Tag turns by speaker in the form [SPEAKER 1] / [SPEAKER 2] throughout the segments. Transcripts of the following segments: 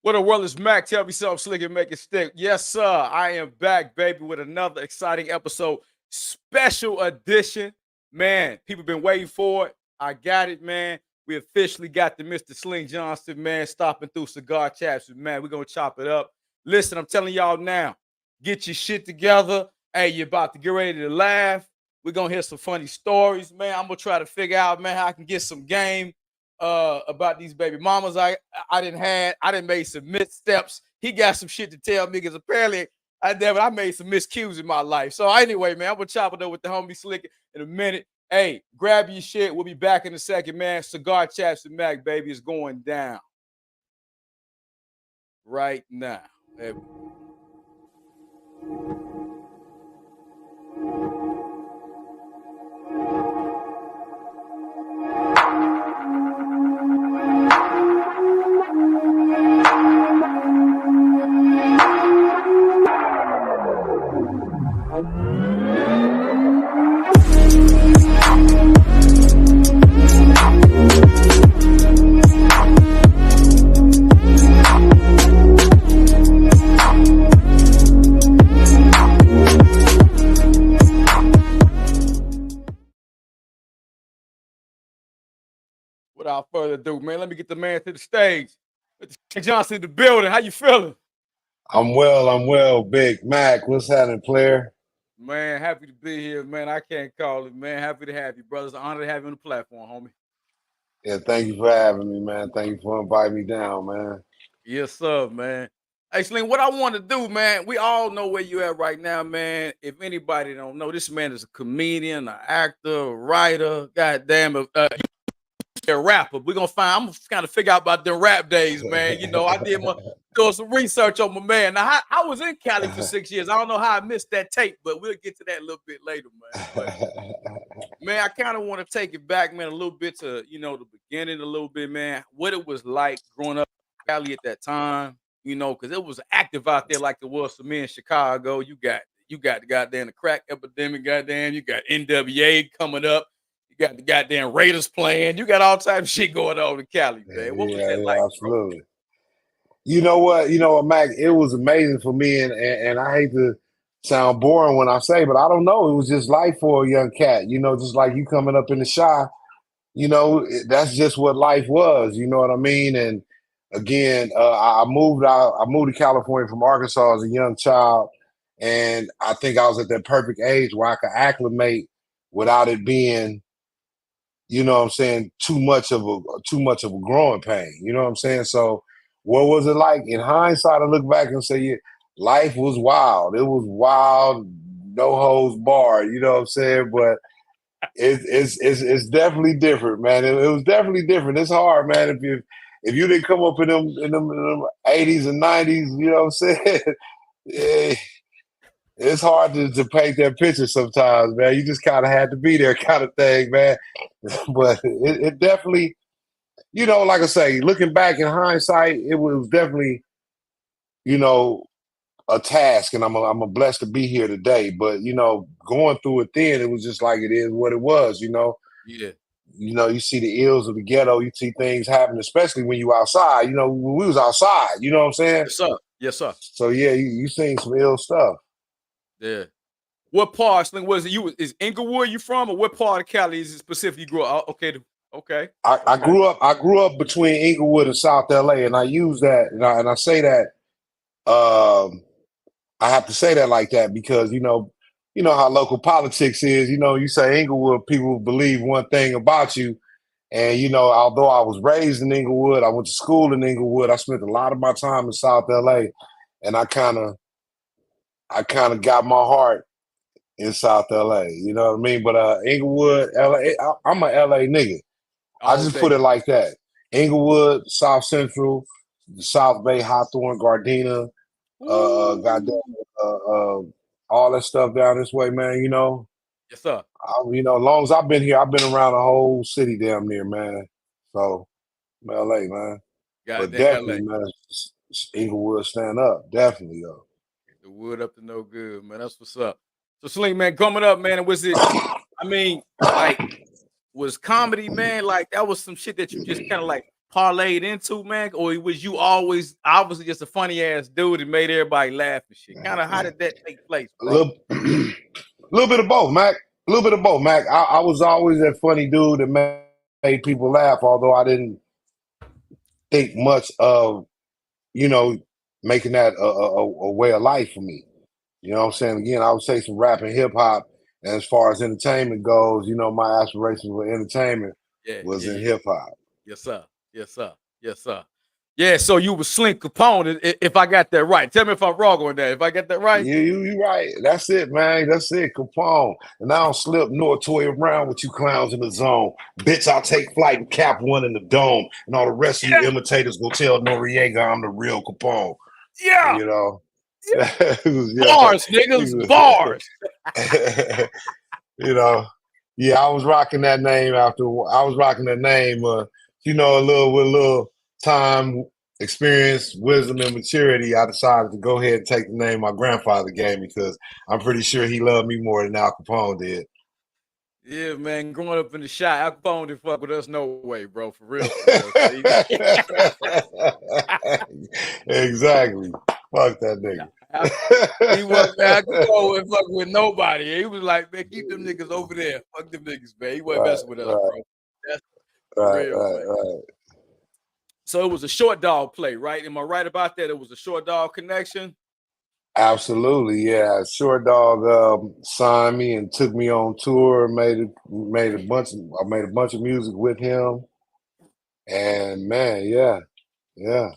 [SPEAKER 1] What the world is Mac? Tell me something slick and make it stick. Yes, sir. I am back, baby, with another exciting episode. Special edition. Man, people been waiting for it. I got it, man. We officially got the Mr. Slink Johnson, man, stopping through cigar chaps. Man, we're going to chop it up. Listen, I'm telling y'all now, get your shit together. Hey, you're about to get ready to laugh. We're going to hear some funny stories, man. I'm going to try to figure out, man, how I can get some game about these baby mamas I didn't made some missteps. He got some shit to tell me because apparently I made some miscues in my life. So anyway, man, I'm gonna chop it up with the homie Slick in a minute. Hey, grab your shit. We'll be back in a second, man. Cigar Chaps and Mac, baby, is going down right now. Baby. Without further ado, man, let me get the man to the stage. Slink Johnson in the building. How you feeling?
[SPEAKER 2] I'm well, Big Mac. What's happening, player?
[SPEAKER 1] Man, happy to be here, man. I can't call it, man. Happy to have you, brothers. An honor to have you on the platform, homie.
[SPEAKER 2] Yeah, thank you for having me, man. Thank you for inviting me down, man.
[SPEAKER 1] Yes, sir, man. Hey, Sling, what I want to do, man, we all know where you at right now, man. If anybody don't know, this man is a comedian, an actor, a writer, goddamn, a rapper. We're gonna find. I'm kind of figure out about the rap days, man. You know, I did doing some research on my man. Now, I was in Cali for 6 years. I don't know how I missed that tape, but we'll get to that a little bit later, man. But, man, I kind of want to take it back, man, a little bit to the beginning, a little bit, man. What it was like growing up in Cali at that time, because it was active out there like it was for me in Chicago. You got the goddamn the crack epidemic, goddamn. You got NWA coming up. You got the goddamn Raiders playing. You got all type of shit going on in Cali, man. What was that like?
[SPEAKER 2] Absolutely. You know what, Mac, it was amazing for me, and I hate to sound boring when I say, but I don't know. It was just life for a young cat, just like you coming up in the shy, that's just what life was, you know what I mean? And again, I moved to California from Arkansas as a young child, and I think I was at that perfect age where I could acclimate without it being, you know what I'm saying, too much of a growing pain. You know what I'm saying? So what was it like? In hindsight, I look back and say, yeah, life was wild. It was wild, no holds barred, you know what I'm saying? But it's definitely different, man. It was definitely different. It's hard, man. If you didn't come up in them 80s and 90s, you know what I'm saying? It's hard to paint that picture sometimes, man. You just kind of had to be there kind of thing, man. But it definitely, like I say, looking back in hindsight, it was definitely, a task, and I'm blessed to be here today. But, going through it then, it was just like it is what it was,
[SPEAKER 1] Yeah.
[SPEAKER 2] You see the ills of the ghetto, you see things happen, especially when you outside. When we was outside, you know what I'm saying?
[SPEAKER 1] Yes, sir. Yes, sir.
[SPEAKER 2] So, yeah, you seen some ill stuff.
[SPEAKER 1] Yeah. What part, Sling, was it? Is Inglewood you from, or what part of Cali is it specifically you grew up? Okay.
[SPEAKER 2] I grew up between Inglewood and South LA, and I use that, and I say that. I have to say that like that because you know how local politics is. You say Inglewood, people believe one thing about you, and although I was raised in Inglewood, I went to school in Inglewood. I spent a lot of my time in South LA, and I kind of got my heart in South LA. You know what I mean? But Inglewood, LA, I'm a LA nigga. I just put it like that. Inglewood, South Central, South Bay, Hawthorne, Gardena, goddamn, all that stuff down this way, man.
[SPEAKER 1] Yes, sir.
[SPEAKER 2] As long as I've been here, I've been around the whole city damn near, man. So, LA, man. But definitely, LA. Man, Inglewood stand up. Definitely, yo.
[SPEAKER 1] The wood up to no good, man. That's what's up. So, Slink, man, coming up, man, was it, was comedy, man, like that was some shit that you just kind of like parlayed into, man? Or was you always obviously just a funny ass dude that made everybody laugh and shit? Kind of how did that take place,
[SPEAKER 2] A
[SPEAKER 1] bro?
[SPEAKER 2] little bit of both, Mac. A little bit of both, Mac. I was always that funny dude that made people laugh, although I didn't think much of, you know, making that a way of life for me. You know what I'm saying? Again, I would say some rap and hip hop. And as far as entertainment goes, you know, my aspirations with entertainment
[SPEAKER 1] Yeah,
[SPEAKER 2] was
[SPEAKER 1] yeah,
[SPEAKER 2] in
[SPEAKER 1] yeah.
[SPEAKER 2] hip hop.
[SPEAKER 1] Yes, sir. Yes, sir. Yes, sir. Yeah, so you was Slink Capone, if I got that right. Tell me if I'm wrong on that. If I got that right.
[SPEAKER 2] You right. That's it, man. That's it. Capone. And I don't slip nor toy around with you clowns in the zone. Bitch, I'll take flight and cap one in the dome. And all the rest of you
[SPEAKER 1] Yeah,
[SPEAKER 2] imitators go tell Noriega I'm the real Capone.
[SPEAKER 1] yeah.
[SPEAKER 2] You know?
[SPEAKER 1] Yeah.
[SPEAKER 2] Yeah.
[SPEAKER 1] Bars, niggas, bars.
[SPEAKER 2] You know, yeah, I was rocking that name after I was rocking that name. You know, with a little time, experience, wisdom, and maturity, I decided to go ahead and take the name my grandfather gave me because I'm pretty sure he loved me more than Al Capone did.
[SPEAKER 1] Yeah, man. Growing up in the shot, Al Capone didn't fuck with us no way, bro. For real, for real. So
[SPEAKER 2] Exactly. Fuck that
[SPEAKER 1] yeah,
[SPEAKER 2] nigga.
[SPEAKER 1] he wasn't Al Capone wasn't fucking with nobody. He was like, man, keep them niggas over there. Fuck them niggas, man. He wasn't
[SPEAKER 2] Right,
[SPEAKER 1] messing with us,
[SPEAKER 2] right,
[SPEAKER 1] bro. That's for
[SPEAKER 2] right,
[SPEAKER 1] real,
[SPEAKER 2] right,
[SPEAKER 1] man.
[SPEAKER 2] right.
[SPEAKER 1] So it was a short dog play, right? Am I right about that? It was a short dog connection.
[SPEAKER 2] Absolutely, yeah. Short Dog signed me and took me on tour. Made a bunch. I made a bunch of music with him, and man, yeah, yeah,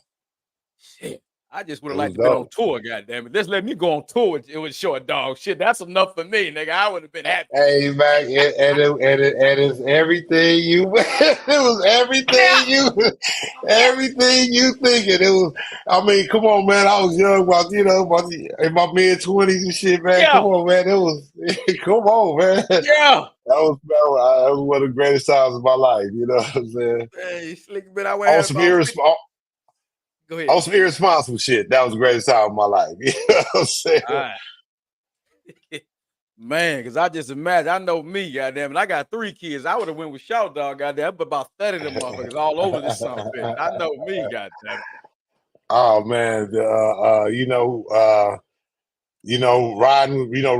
[SPEAKER 1] Shit. I just would
[SPEAKER 2] it
[SPEAKER 1] have liked
[SPEAKER 2] was
[SPEAKER 1] to been on
[SPEAKER 2] dope.
[SPEAKER 1] tour, goddamn it. Just let me go on tour with short dog. Shit, that's enough for me, nigga. I would have been happy.
[SPEAKER 2] Hey, Mac, and it's everything you. It was
[SPEAKER 1] Yeah, yeah,
[SPEAKER 2] everything you thinking. It was. I mean, come on, man. I was young, about in my mid 20s and shit, man. Come
[SPEAKER 1] yeah,
[SPEAKER 2] on, man. It was. Come on, man.
[SPEAKER 1] yeah.
[SPEAKER 2] That was one of the greatest times of my life. You know what I'm saying?
[SPEAKER 1] Hey, slick bit. I would
[SPEAKER 2] On
[SPEAKER 1] have
[SPEAKER 2] some
[SPEAKER 1] about 50. Go
[SPEAKER 2] on
[SPEAKER 1] ahead.
[SPEAKER 2] some irresponsible shit. That was the greatest time of my life. You know what I'm saying?
[SPEAKER 1] All right. Man, because I just imagine, I know me, goddamn it. I got 3 kids. I would have went with Shout Dog, goddamn. But about 30 of them motherfuckers all over this son of a bitch. I know me, goddamn.
[SPEAKER 2] Oh man,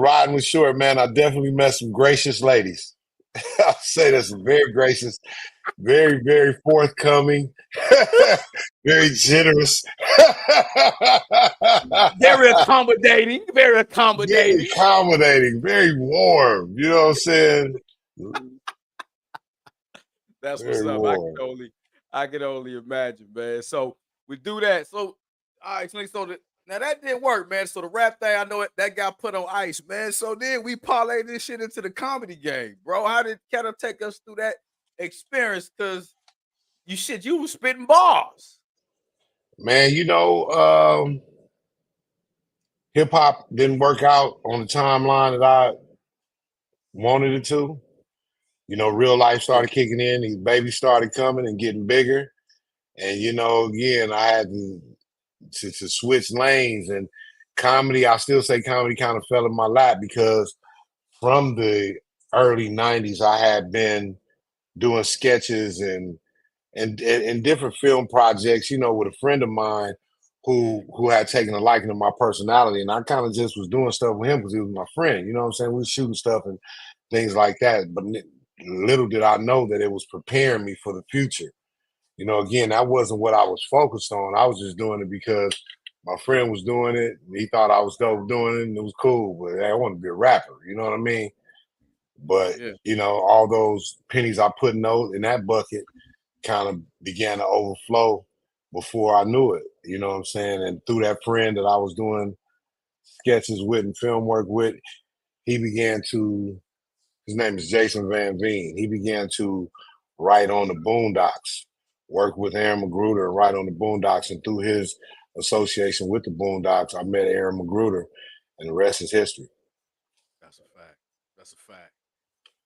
[SPEAKER 2] riding with Short, man. I definitely met some gracious ladies. I'll say that's very gracious, very, very forthcoming, very generous,
[SPEAKER 1] Very accommodating, very
[SPEAKER 2] very
[SPEAKER 1] accommodating.
[SPEAKER 2] accommodating, very warm. You know what I'm saying?
[SPEAKER 1] That's what's
[SPEAKER 2] Very
[SPEAKER 1] up.
[SPEAKER 2] warm.
[SPEAKER 1] I can only imagine, man. So we do that. So all right, now that didn't work, man. So the rap thing, I know that got put on ice, man. So then we parlay this shit into the comedy game, bro. How did kind of take us through that experience? Cause you was spitting bars.
[SPEAKER 2] Man, hip hop didn't work out on the timeline that I wanted it to. You know, real life
[SPEAKER 1] Yeah,
[SPEAKER 2] started kicking in, these babies started coming and getting bigger. And again, I had to switch lanes and comedy. I still say comedy kind of fell in my lap because from the early '90s, I had been doing sketches and different film projects. With a friend of mine
[SPEAKER 1] yeah,
[SPEAKER 2] who had taken a liking to my personality, and I kind of just was doing stuff with him because he was my friend. You know what I'm saying? We was shooting stuff and things like that. But little did I know that it was preparing me for the future. Again, that wasn't what I was focused on. I was just doing it because my friend was doing it. And he thought I was dope doing it, and it was cool. But I wanted to be a rapper. You know what I mean? But
[SPEAKER 1] yeah,
[SPEAKER 2] all those pennies I put in that bucket kind of began to overflow before I knew it. You know what I'm saying? And through that friend that I was doing sketches with and film work with, he began to. His name is Jason Van Veen. He began to write on the Boondocks, work with Aaron Magruder and write on the Boondocks. And through his association with the Boondocks, I met Aaron Magruder, and the rest is history.
[SPEAKER 1] that's a fact. That's a fact.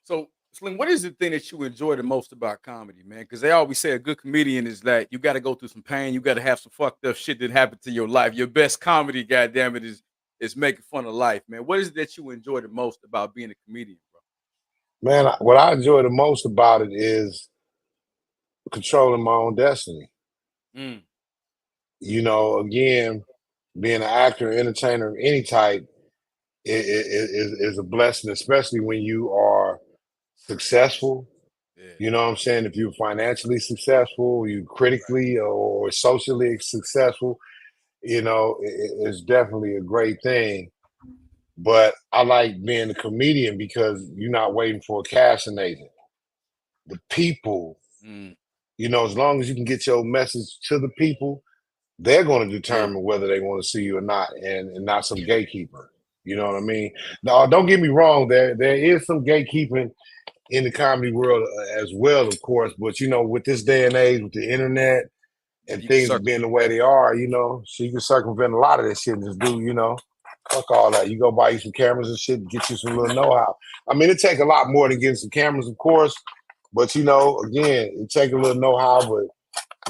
[SPEAKER 1] So, Slim, what is the thing that you enjoy the most about comedy, man? Because they always say a good comedian is that you got to go through some pain, you got to have some fucked up shit that happened to your life. Your best comedy, goddamn it, is making fun of life, man. What is it that you enjoy the most about being a comedian, bro?
[SPEAKER 2] Man, what I enjoy the most about it is controlling my own destiny.
[SPEAKER 1] Mm.
[SPEAKER 2] You know, again, being an actor, entertainer of any type is a blessing, especially when you are successful.
[SPEAKER 1] Yeah.
[SPEAKER 2] You know what I'm saying? If you're financially successful, you
[SPEAKER 1] Right.
[SPEAKER 2] critically or socially successful, you know, it's definitely a great thing. But I like being a comedian because you're not waiting for a casting agent. The people,
[SPEAKER 1] Mm.
[SPEAKER 2] you know, as long as you can get your message to the people, they're going to
[SPEAKER 1] Yeah.
[SPEAKER 2] determine whether they want to see you or not, and not some gatekeeper. You know what I mean? Now, don't get me wrong. There is some gatekeeping in the comedy world as well, of course. But you know, with this day and age, with the internet
[SPEAKER 1] Yeah.
[SPEAKER 2] and
[SPEAKER 1] You can
[SPEAKER 2] things
[SPEAKER 1] circle.
[SPEAKER 2] being the way they are, you know, so you can circumvent a lot of this shit and just do, you know, fuck all that. You go buy you some cameras and shit, and get you some little know-how. I mean, it take a lot more than getting some cameras, of course. But you know, again, it take a little know-how, but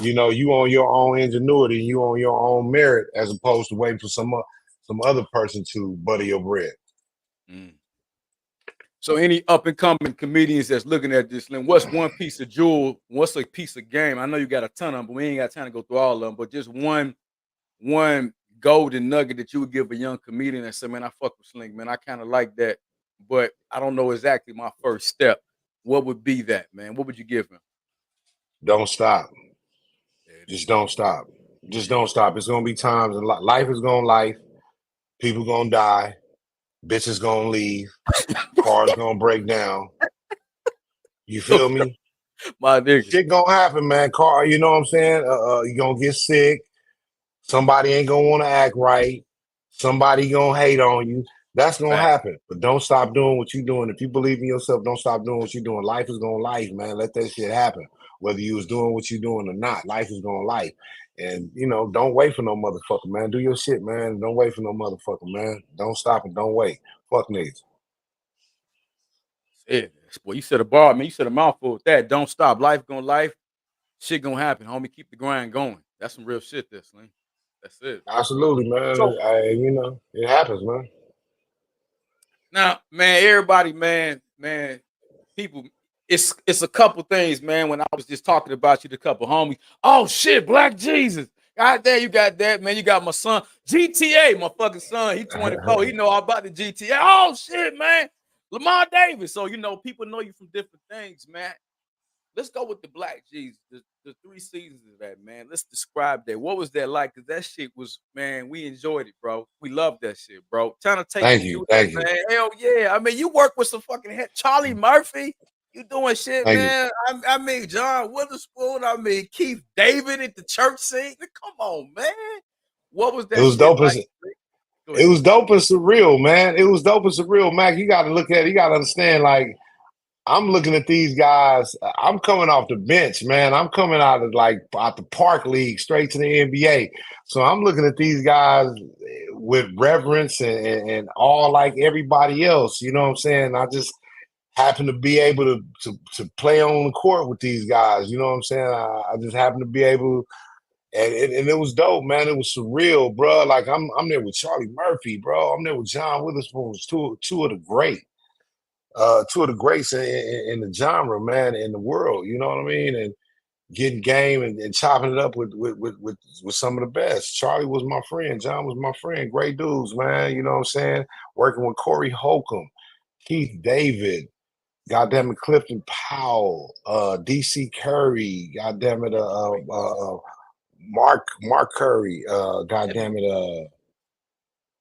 [SPEAKER 2] you know, you own your own ingenuity, you own your own merit, as opposed to waiting for some other person to butter your bread.
[SPEAKER 1] Mm. So any up and coming comedians that's looking at this, Slim, what's one piece of jewel? What's a piece of game? I know you got a ton of them, but we ain't got time to go through all of them. But just one golden nugget that you would give a young comedian and say, man, I fuck with Slink, man. I kind of like that, but I don't know exactly my first step. What would be that, man? What would you give him?
[SPEAKER 2] Don't stop.
[SPEAKER 1] There it
[SPEAKER 2] Just
[SPEAKER 1] is.
[SPEAKER 2] don't stop. Just don't stop. It's gonna be times, and life is gonna life. People gonna die. Bitches gonna leave. Cars gonna break down. You feel me?
[SPEAKER 1] My nigga.
[SPEAKER 2] Shit gonna happen, man. Car, you know what I'm saying? You gonna get sick. Somebody ain't gonna want to act right. Somebody gonna hate on you. That's gonna
[SPEAKER 1] Fact.
[SPEAKER 2] happen. But don't stop doing what you're doing. If you believe in yourself, don't stop doing what you're doing. Life is gonna life, man. Let that shit happen. Whether you was doing what you're doing or not, life is gonna life. And you know, don't wait for no motherfucker, man. Do your shit, man. Don't wait for no motherfucker, man. Don't stop and don't wait. Fuck niggas.
[SPEAKER 1] Yeah. Boy, you said a bar, man. You said a mouthful with that. Don't stop. Life gonna life. Shit gonna happen, homie. Keep the grind going. That's some real shit, there, Slim. That's it.
[SPEAKER 2] Absolutely, man.
[SPEAKER 1] So
[SPEAKER 2] You know, it happens, man.
[SPEAKER 1] now, man, everybody, man, people, it's a couple things, man. When I was just talking about you, the couple homies. Oh shit, Black Jesus. God damn, you got that, man. You got my son, GTA, my fucking son. He 24. He know all about the GTA. Oh shit, man. Lamar Davis. So you know, people know you from different things, man. Let's go with the Black Jesus, the 3 seasons of that, man. Let's describe that. What was that like? Because that shit was, man, we enjoyed it, bro. We loved that shit, bro. Trying to take
[SPEAKER 2] Thank
[SPEAKER 1] me
[SPEAKER 2] you,
[SPEAKER 1] through that,
[SPEAKER 2] thank you,
[SPEAKER 1] man. Hell yeah. I mean, you work with some fucking Charlie Murphy. You doing shit,
[SPEAKER 2] thank you.
[SPEAKER 1] man. I mean, John Witherspoon. I mean, Keith David at the church scene. Come on, man. What was
[SPEAKER 2] It
[SPEAKER 1] that
[SPEAKER 2] was
[SPEAKER 1] shit
[SPEAKER 2] dope
[SPEAKER 1] like?
[SPEAKER 2] as
[SPEAKER 1] Go
[SPEAKER 2] it
[SPEAKER 1] ahead.
[SPEAKER 2] was dope and surreal, man. It was dope and surreal, Mac. You got to look at it. You got to understand, like, I'm looking at these guys. I'm coming off the bench, man. I'm coming out of like out the park league straight to the NBA. So I'm looking at these guys with reverence and all like everybody else. You know what I'm saying? I just happen to be able to play on the court with these guys. You know what I'm saying? I just happen to be able, and it was dope, man. It was surreal, bro. Like I'm there with Charlie Murphy, bro. I'm there with John Witherspoon, two of the two of the greats in the genre, man, in the world. You know what I mean? And getting game and chopping it up with some of the best. Charlie was my friend. John was my friend. Great dudes, man. You know what I'm saying? Working with Corey Holcomb, Keith David, goddamn it, Clifton Powell, DC Curry, goddamn it, Mark Curry, goddamn it,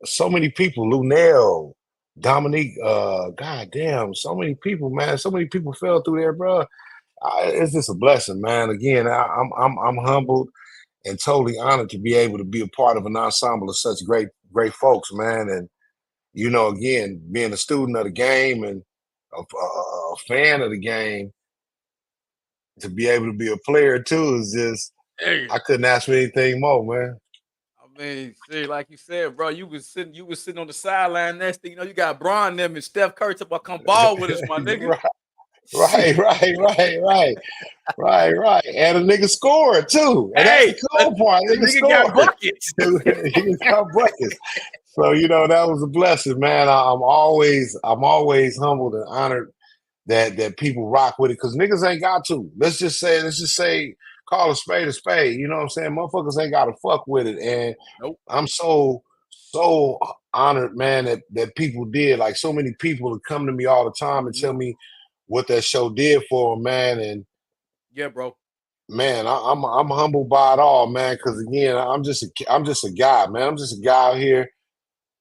[SPEAKER 2] so many people, Lunell, Dominique, goddamn, so many people, man. So many people fell through there, bro. It's just a blessing, man. Again, I'm humbled and totally honored to be able to be a part of an ensemble of such great folks, man. And you know, again, being a student of the game and a fan of the game, to be able to be a player too is just
[SPEAKER 1] Hey,
[SPEAKER 2] I couldn't ask for anything more, man.
[SPEAKER 1] I mean, see, like you said, bro, you was sitting on the sideline. Next thing you know, you got Bron them and Steph Curry talking about come ball with us, my nigga.
[SPEAKER 2] Right, right,
[SPEAKER 1] Shit.
[SPEAKER 2] right, right, right. Right, right. And a nigga scored too. And that's the
[SPEAKER 1] Hey,
[SPEAKER 2] cool part.
[SPEAKER 1] the
[SPEAKER 2] Nigga
[SPEAKER 1] nigga got
[SPEAKER 2] scored.
[SPEAKER 1] buckets.
[SPEAKER 2] He got buckets. So, you know, that was a blessing, man. I'm always humbled and honored that people rock with it because niggas ain't got to. Let's just say, call a spade a spade. You know what I'm saying? Motherfuckers ain't got to fuck with it. And
[SPEAKER 1] Nope.
[SPEAKER 2] I'm so honored, man, that people did. Like so many people would come to me all the time and tell me what that show did for them, man. And
[SPEAKER 1] yeah, bro.
[SPEAKER 2] man, I'm humbled by it all, man. Because again, I'm just a guy, man. I'm just a guy out here,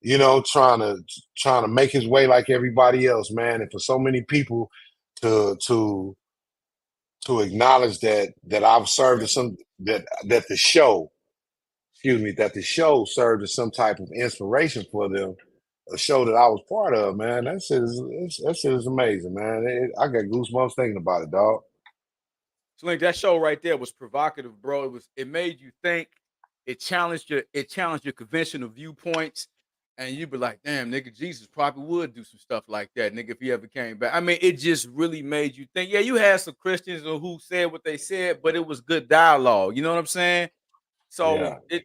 [SPEAKER 2] you know, trying to make his way like everybody else, man. And for so many people to acknowledge that I've served
[SPEAKER 1] Yeah.
[SPEAKER 2] as some that the show, excuse me, that the show served as some type of inspiration for them. A show that I was part of, man. That shit is amazing, man. I got goosebumps thinking about it, dog.
[SPEAKER 1] Slink, that show right there was provocative, bro. It made you think. It challenged your conventional viewpoints, and you'd be like, damn, nigga, Jesus probably would do some stuff like that, nigga, if he ever came back. I mean, it just really made you think. Yeah, you had some Christians who said what they said, but it was good dialogue. You know what I'm saying? So
[SPEAKER 2] Yeah.
[SPEAKER 1] they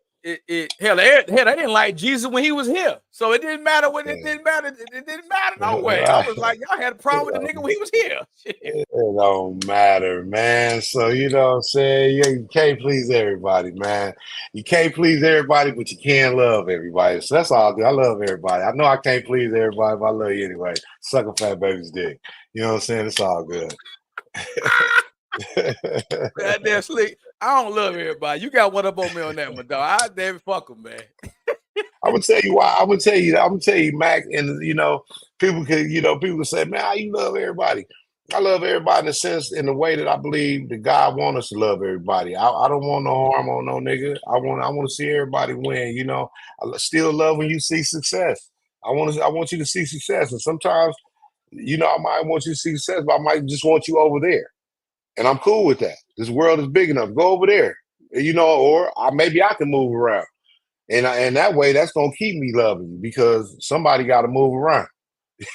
[SPEAKER 1] didn't like Jesus when he was here. So it didn't matter when it
[SPEAKER 2] Yeah.
[SPEAKER 1] didn't matter. It didn't matter no way. I
[SPEAKER 2] Right.
[SPEAKER 1] was like, y'all had a problem with the nigga when he was here. Shit.
[SPEAKER 2] It don't matter, man. So you know what I'm saying? Yeah, you can't please everybody, man. You can't please everybody, but you can love everybody. So that's all I do. I love everybody. I know I can't please everybody, but I love you anyway. Suck a fat baby's dick. You know what I'm saying? It's all good.
[SPEAKER 1] That damn Slick. I don't love everybody. You got one up on me on that, my dog. I damn fuck him, man.
[SPEAKER 2] I'm gonna tell you why. I'm gonna tell you, Mac, and you know, people say, man, how you love everybody? I love everybody in the sense, in the way that I believe that God wants us to love everybody. I don't want no harm on no nigga. I want to see everybody win. You know, still love when you see success. I want you to see success, and sometimes, you know, I might want you to see success, but I might just want you over there, and I'm cool with that. This world is big enough. Go over there, you know, or maybe I can move around. And that way, that's gonna keep me loving you because somebody got to move around.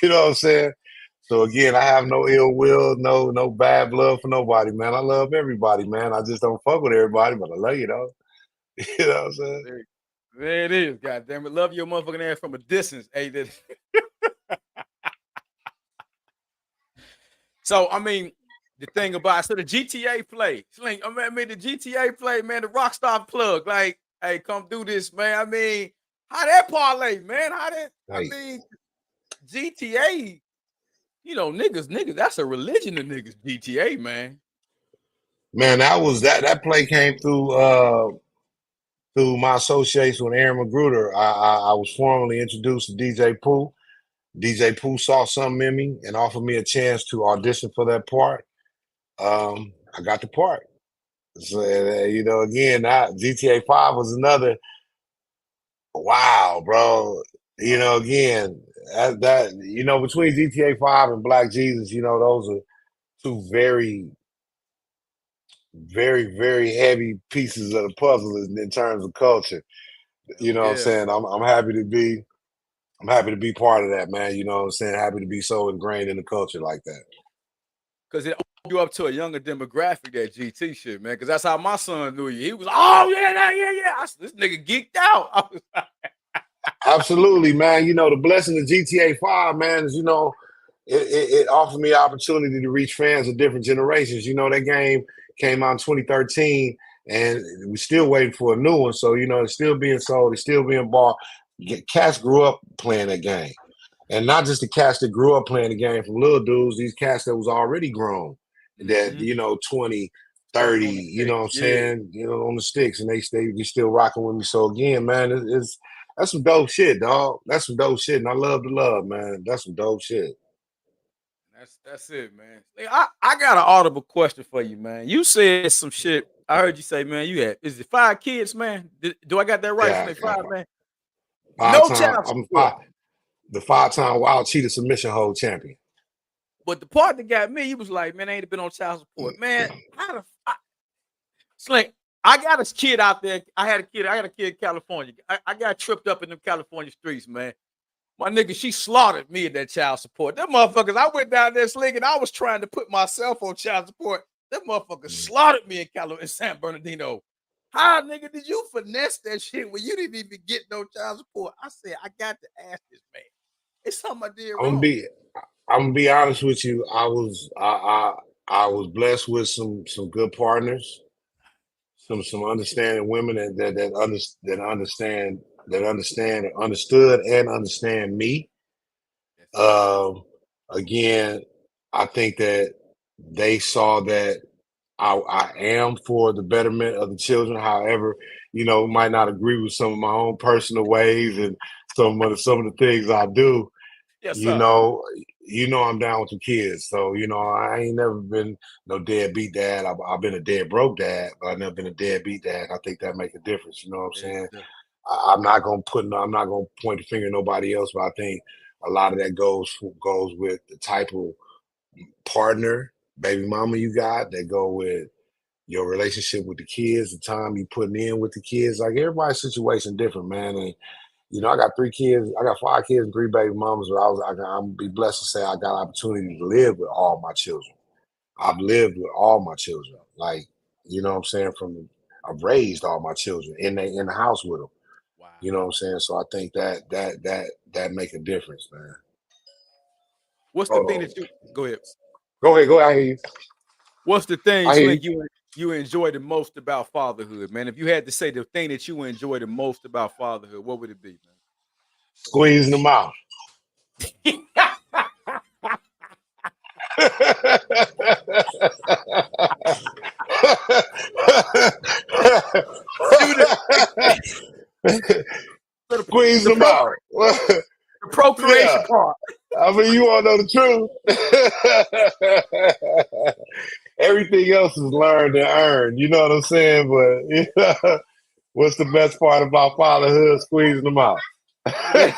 [SPEAKER 2] You know what I'm saying? So again, I have no ill will, no bad blood for nobody, man. I love everybody, man. I just don't fuck with everybody, but I love you though. You know what I'm saying?
[SPEAKER 1] There it is. God damn it. Love your motherfucking ass from a distance. Hey, so I mean, the thing about the GTA play, Slink. I mean the GTA play, man. The Rockstar plug, like, hey, come do this, man. I mean, how that parlay, man? How that? I
[SPEAKER 2] Hey,
[SPEAKER 1] mean, GTA. You know, niggas. That's a religion to niggas. GTA, man.
[SPEAKER 2] man, that play came through my association with Aaron Magruder. I was formally introduced to DJ Pooh. DJ Pooh saw something in me and offered me a chance to audition for that part. I got the part. So, you know, again, GTA 5 was another wow, bro. You know, again, you know, between GTA 5 and Black Jesus, you know, those are two very, very, very heavy pieces of the puzzle in terms of culture. You
[SPEAKER 1] Oh
[SPEAKER 2] know what I'm
[SPEAKER 1] yeah,
[SPEAKER 2] saying? I'm happy to be part of that, man. You know what I'm saying? Happy to be so ingrained in the culture like that.
[SPEAKER 1] because it opened you up to a younger demographic, that GT shit, man. Because that's how my son knew you. He was, oh yeah. This nigga geeked out. I was like,
[SPEAKER 2] Absolutely, man. You know, the blessing of GTA 5, man, is, you know, it offered me an opportunity to reach fans of different generations. You know, that game came out in 2013, and we're still waiting for a new one. So, you know, it's still being sold, it's still being bought. Cats grew up playing that game. And not just the cats that grew up playing the game from little dudes, these cats that was already grown, that,
[SPEAKER 1] mm-hmm.
[SPEAKER 2] you know, 20,
[SPEAKER 1] Starting
[SPEAKER 2] 30,
[SPEAKER 1] on the
[SPEAKER 2] you know what
[SPEAKER 1] sticks,
[SPEAKER 2] I'm
[SPEAKER 1] yeah.
[SPEAKER 2] saying, you know, on the sticks, and they still rocking with me. So again, man, it's that's some dope shit, dog. That's some dope shit. And I love the love, man. That's some dope shit.
[SPEAKER 1] That's it, man. Hey, I got an audible question for you, man. You said some shit. I heard you say, man, you had is it 5 kids, man? Do I got that right?
[SPEAKER 2] Yeah,
[SPEAKER 1] Slink 5, man.
[SPEAKER 2] five
[SPEAKER 1] No
[SPEAKER 2] time.
[SPEAKER 1] child
[SPEAKER 2] I'm
[SPEAKER 1] support.
[SPEAKER 2] the 5-time wild cheetah submission hold champion.
[SPEAKER 1] But the part that got me, he was like, man, I ain't been on child support. Man, how the Slink, I got a kid out there. I had a kid in California. I got tripped up in them California streets, man. My nigga, she slaughtered me at that child support. Them motherfuckers, I went down there slinging. I was trying to put myself on child support. Them motherfuckers slaughtered me in California, in San Bernardino. How, nigga, did you finesse that shit when you didn't even get no child support? I said, I got to ask this man. It's something I did
[SPEAKER 2] I'm gonna
[SPEAKER 1] wrong.
[SPEAKER 2] be I'm gonna be honest with you. I was blessed with some good partners, some understanding women that understood and understand me.
[SPEAKER 1] Yes, sir.
[SPEAKER 2] Um, Again, I think that they saw that I am for the betterment of the children. However, might not agree with some of my own personal ways and some of the things I do.
[SPEAKER 1] Yes,
[SPEAKER 2] You
[SPEAKER 1] sir.
[SPEAKER 2] know, I'm down with the kids. So, I ain't never been no deadbeat dad. I've been a dead broke dad, but I've never been a deadbeat dad. I think that make a difference. You know what I'm
[SPEAKER 1] There's
[SPEAKER 2] saying?
[SPEAKER 1] the
[SPEAKER 2] I'm not gonna point the finger at nobody else, but I think a lot of that goes with the type of partner, baby mama you got, that go with your relationship with the kids, the time you putting in with the kids. Like everybody's situation different, man. And I got 3 kids. I got 5 kids and 3 baby mamas. But I'm be blessed to say I got opportunity to live with all my children. I've lived with all my children. Like, what I'm saying? I've raised all my children in the house with them.
[SPEAKER 1] wow.
[SPEAKER 2] You know what I'm saying? So I think that make a difference, man.
[SPEAKER 1] What's the
[SPEAKER 2] Hold
[SPEAKER 1] thing
[SPEAKER 2] on.
[SPEAKER 1] that you go ahead?
[SPEAKER 2] Go ahead. Go ahead. I hear you.
[SPEAKER 1] What's the thing,
[SPEAKER 2] I hear you.
[SPEAKER 1] Slink, you enjoy the most about fatherhood, man? If you had to say the thing that you enjoy the most about fatherhood, what would it be,
[SPEAKER 2] Squeezing them out.
[SPEAKER 1] man? You the,
[SPEAKER 2] Squeeze
[SPEAKER 1] the,
[SPEAKER 2] them
[SPEAKER 1] pro,
[SPEAKER 2] out.
[SPEAKER 1] the
[SPEAKER 2] Yeah.
[SPEAKER 1] procreation part.
[SPEAKER 2] I mean, you all know the truth. Everything else is learned and earned. You know what I'm saying? But what's the best part about fatherhood? Squeezing them out.
[SPEAKER 1] Man,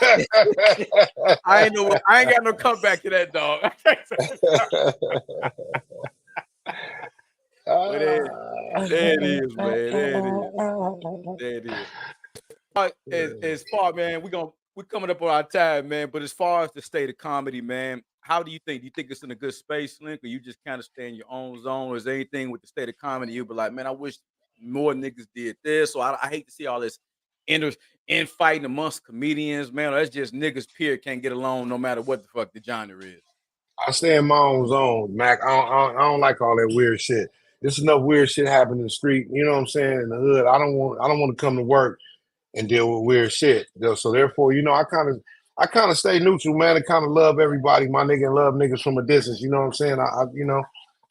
[SPEAKER 1] I ain't got no comeback to that, dog. But there it is, man. There it is. There it is. As far, man, we're coming up on our time, man. But as far as the state of comedy, man, how do you think? Do you think it's in a good space, Link, or you just kind of stay in your own zone? Or is there anything with the state of comedy you be like, man, I wish more niggas did this? So I hate to see all this inter infighting amongst comedians, man. That's just niggas period can't get along no matter what the fuck the genre is.
[SPEAKER 2] I stay in my own zone, Mac. I don't like all that weird shit. There's enough weird shit happening in the street. You know what I'm saying? In the hood, I don't want to come to work and deal with weird shit. So therefore, I kind of stay neutral, man, and kind of love everybody, my nigga, and love niggas from a distance. You know what I'm saying?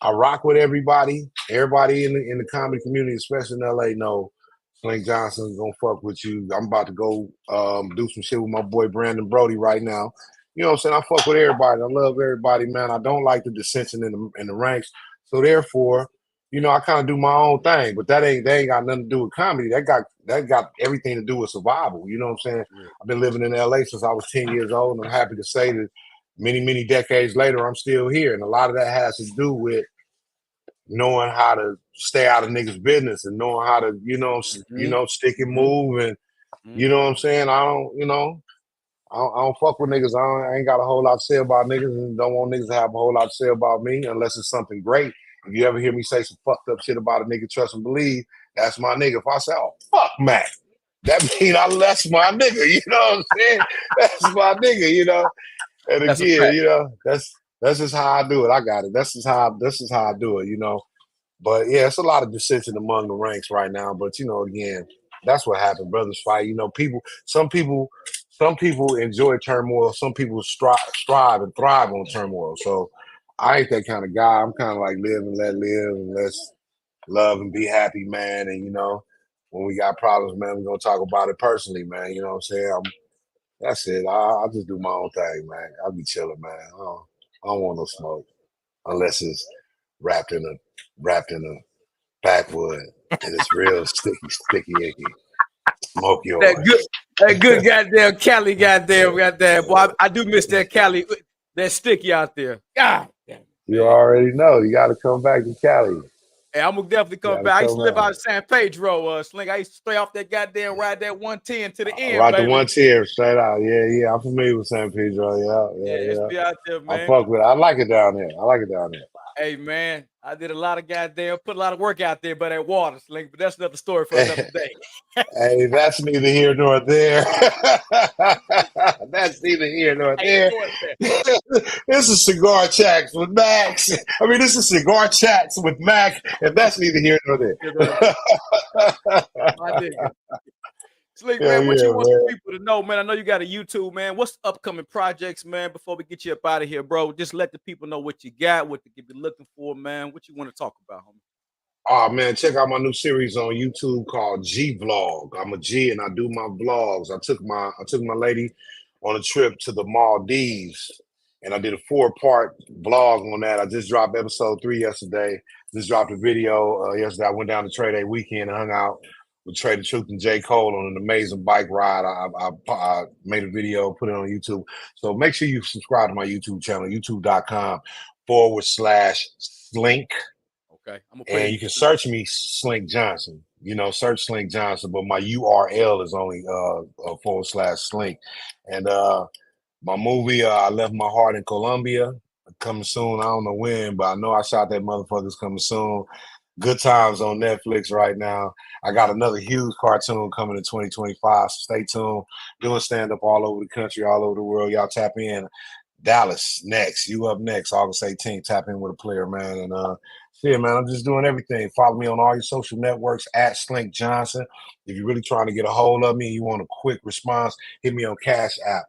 [SPEAKER 2] I rock with everybody. Everybody in the comedy community, especially in LA, know Slink Johnson's gonna fuck with you. I'm about to go do some shit with my boy Brandon Brody right now. You know what I'm saying? I fuck with everybody. I love everybody, man. I don't like the dissension in the ranks. So therefore, I kind of do my own thing, but they ain't got nothing to do with comedy. That got everything to do with survival. You know what I'm saying?
[SPEAKER 1] Yeah.
[SPEAKER 2] I've been living in LA since I was 10 years old, and I'm happy to say that many decades later, I'm still here. And a lot of that has to do with knowing how to stay out of niggas' business and knowing how to,
[SPEAKER 1] Mm-hmm.
[SPEAKER 2] stick and
[SPEAKER 1] Mm-hmm.
[SPEAKER 2] move. And
[SPEAKER 1] Mm-hmm.
[SPEAKER 2] you know what I'm saying? I don't fuck with niggas. I ain't got a whole lot to say about niggas and don't want niggas to have a whole lot to say about me unless it's something great. If you ever hear me say some fucked up shit about a nigga, trust and believe, that's my nigga. If I say, oh, fuck Mac, that mean that's my nigga. You know what I'm saying? That's my nigga. And
[SPEAKER 1] That's a
[SPEAKER 2] again,
[SPEAKER 1] fact.
[SPEAKER 2] that's just how I do it. I got it. That's just how I do it. But yeah, it's a lot of dissension among the ranks right now. But again, that's what happened. Brothers fight. Some people enjoy turmoil. Some people strive and thrive on turmoil. So I ain't that kind of guy. I'm kind of like live and let live and let's love and be happy, man. And when we got problems, man, we're gonna talk about it personally, man. You know what I'm saying? That's it. I just do my own thing, man. I'll be chilling, man. I don't want no smoke unless it's wrapped in a backwood and it's real sticky icky. Smoke
[SPEAKER 1] That good,
[SPEAKER 2] yours.
[SPEAKER 1] that good goddamn Cali, goddamn boy. I do miss that Cali, that sticky out there. God damn it,
[SPEAKER 2] You
[SPEAKER 1] man.
[SPEAKER 2] already know. You got to come back to Cali.
[SPEAKER 1] Hey, I'm gonna definitely
[SPEAKER 2] You
[SPEAKER 1] come
[SPEAKER 2] got to
[SPEAKER 1] back. I used
[SPEAKER 2] come
[SPEAKER 1] to live out
[SPEAKER 2] back.
[SPEAKER 1] in San Pedro, Slink. I used to stay off that goddamn ride that 110 to the end,
[SPEAKER 2] Right, the
[SPEAKER 1] baby.
[SPEAKER 2] one tier straight out. Yeah, yeah. I'm familiar with San Pedro. Yeah,
[SPEAKER 1] Yeah,
[SPEAKER 2] yeah,
[SPEAKER 1] used to
[SPEAKER 2] yeah.
[SPEAKER 1] be out there,
[SPEAKER 2] I
[SPEAKER 1] man.
[SPEAKER 2] fuck with it. I like it down there. I like it down there.
[SPEAKER 1] Hey man, I did a lot of put a lot of work out there by that water, Slink, but that's another story for another day.
[SPEAKER 2] Hey, that's neither here nor there. That's neither here nor
[SPEAKER 1] How you
[SPEAKER 2] there.
[SPEAKER 1] doing there?
[SPEAKER 2] This is Cigar Chats with Max. I mean, this is Cigar Chats with Mac, and that's neither here nor there.
[SPEAKER 1] You know, my nigga. Slink,
[SPEAKER 2] Hell
[SPEAKER 1] man, what
[SPEAKER 2] yeah,
[SPEAKER 1] you want
[SPEAKER 2] man.
[SPEAKER 1] some people to know, man? I know you got a YouTube, man. What's upcoming projects, man? Before we get you up out of here, bro, just let the people know what you got, what they could be looking for, man. What you want to talk about, homie?
[SPEAKER 2] Oh man, check out my new series on YouTube called G Vlog. I'm a G and I do my vlogs. I took my lady on a trip to the Maldives and I did a 4-part vlog on that. I just dropped episode 3 yesterday. Just dropped a video yesterday. I went down to Trade Day weekend and hung out with Trey the Truth and J. Cole on an amazing bike ride. I made a video, put it on YouTube. So make sure you subscribe to my YouTube channel, youtube.com/Slink.
[SPEAKER 1] Okay, I'm gonna put
[SPEAKER 2] And
[SPEAKER 1] it.
[SPEAKER 2] you can search me Slink Johnson. Search Slink Johnson, but my URL is only /Slink. And my movie, I Left My Heart in Colombia, coming soon. I don't know when, but I know I shot that motherfucker's coming soon. Good Times on Netflix right now. I got another huge cartoon coming in 2025. So stay tuned. Doing stand-up all over the country, all over the world. Y'all tap in. Dallas next. You up next, August 18th. Tap in with a player, man. And yeah, man, I'm just doing everything. Follow me on all your social networks at Slink Johnson. If you're really trying to get a hold of me and you want a quick response, hit me on Cash App,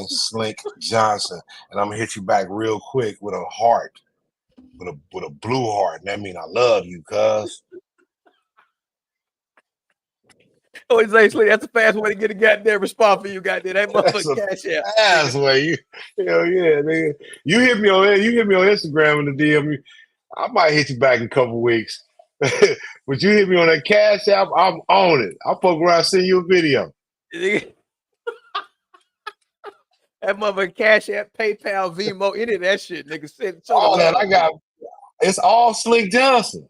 [SPEAKER 2] $Slink Johnson. And I'm gonna hit you back real quick with a heart, with a blue heart. And that means I love you, cuz.
[SPEAKER 1] Oh, say, Slink, that's a fast way to get a goddamn response for you, goddamn. That
[SPEAKER 2] That's
[SPEAKER 1] motherfucker
[SPEAKER 2] a
[SPEAKER 1] cash out.
[SPEAKER 2] fast way. Hell yeah, nigga. You hit me on Instagram in the DM. I might hit you back in a couple weeks. But you hit me on that Cash App, I'm on it. I'll fuck around, send you a video.
[SPEAKER 1] That motherfucker cash app, PayPal, Vimo, any of that shit, nigga. Show the
[SPEAKER 2] All that
[SPEAKER 1] love.
[SPEAKER 2] I got, it's all Slink Johnson.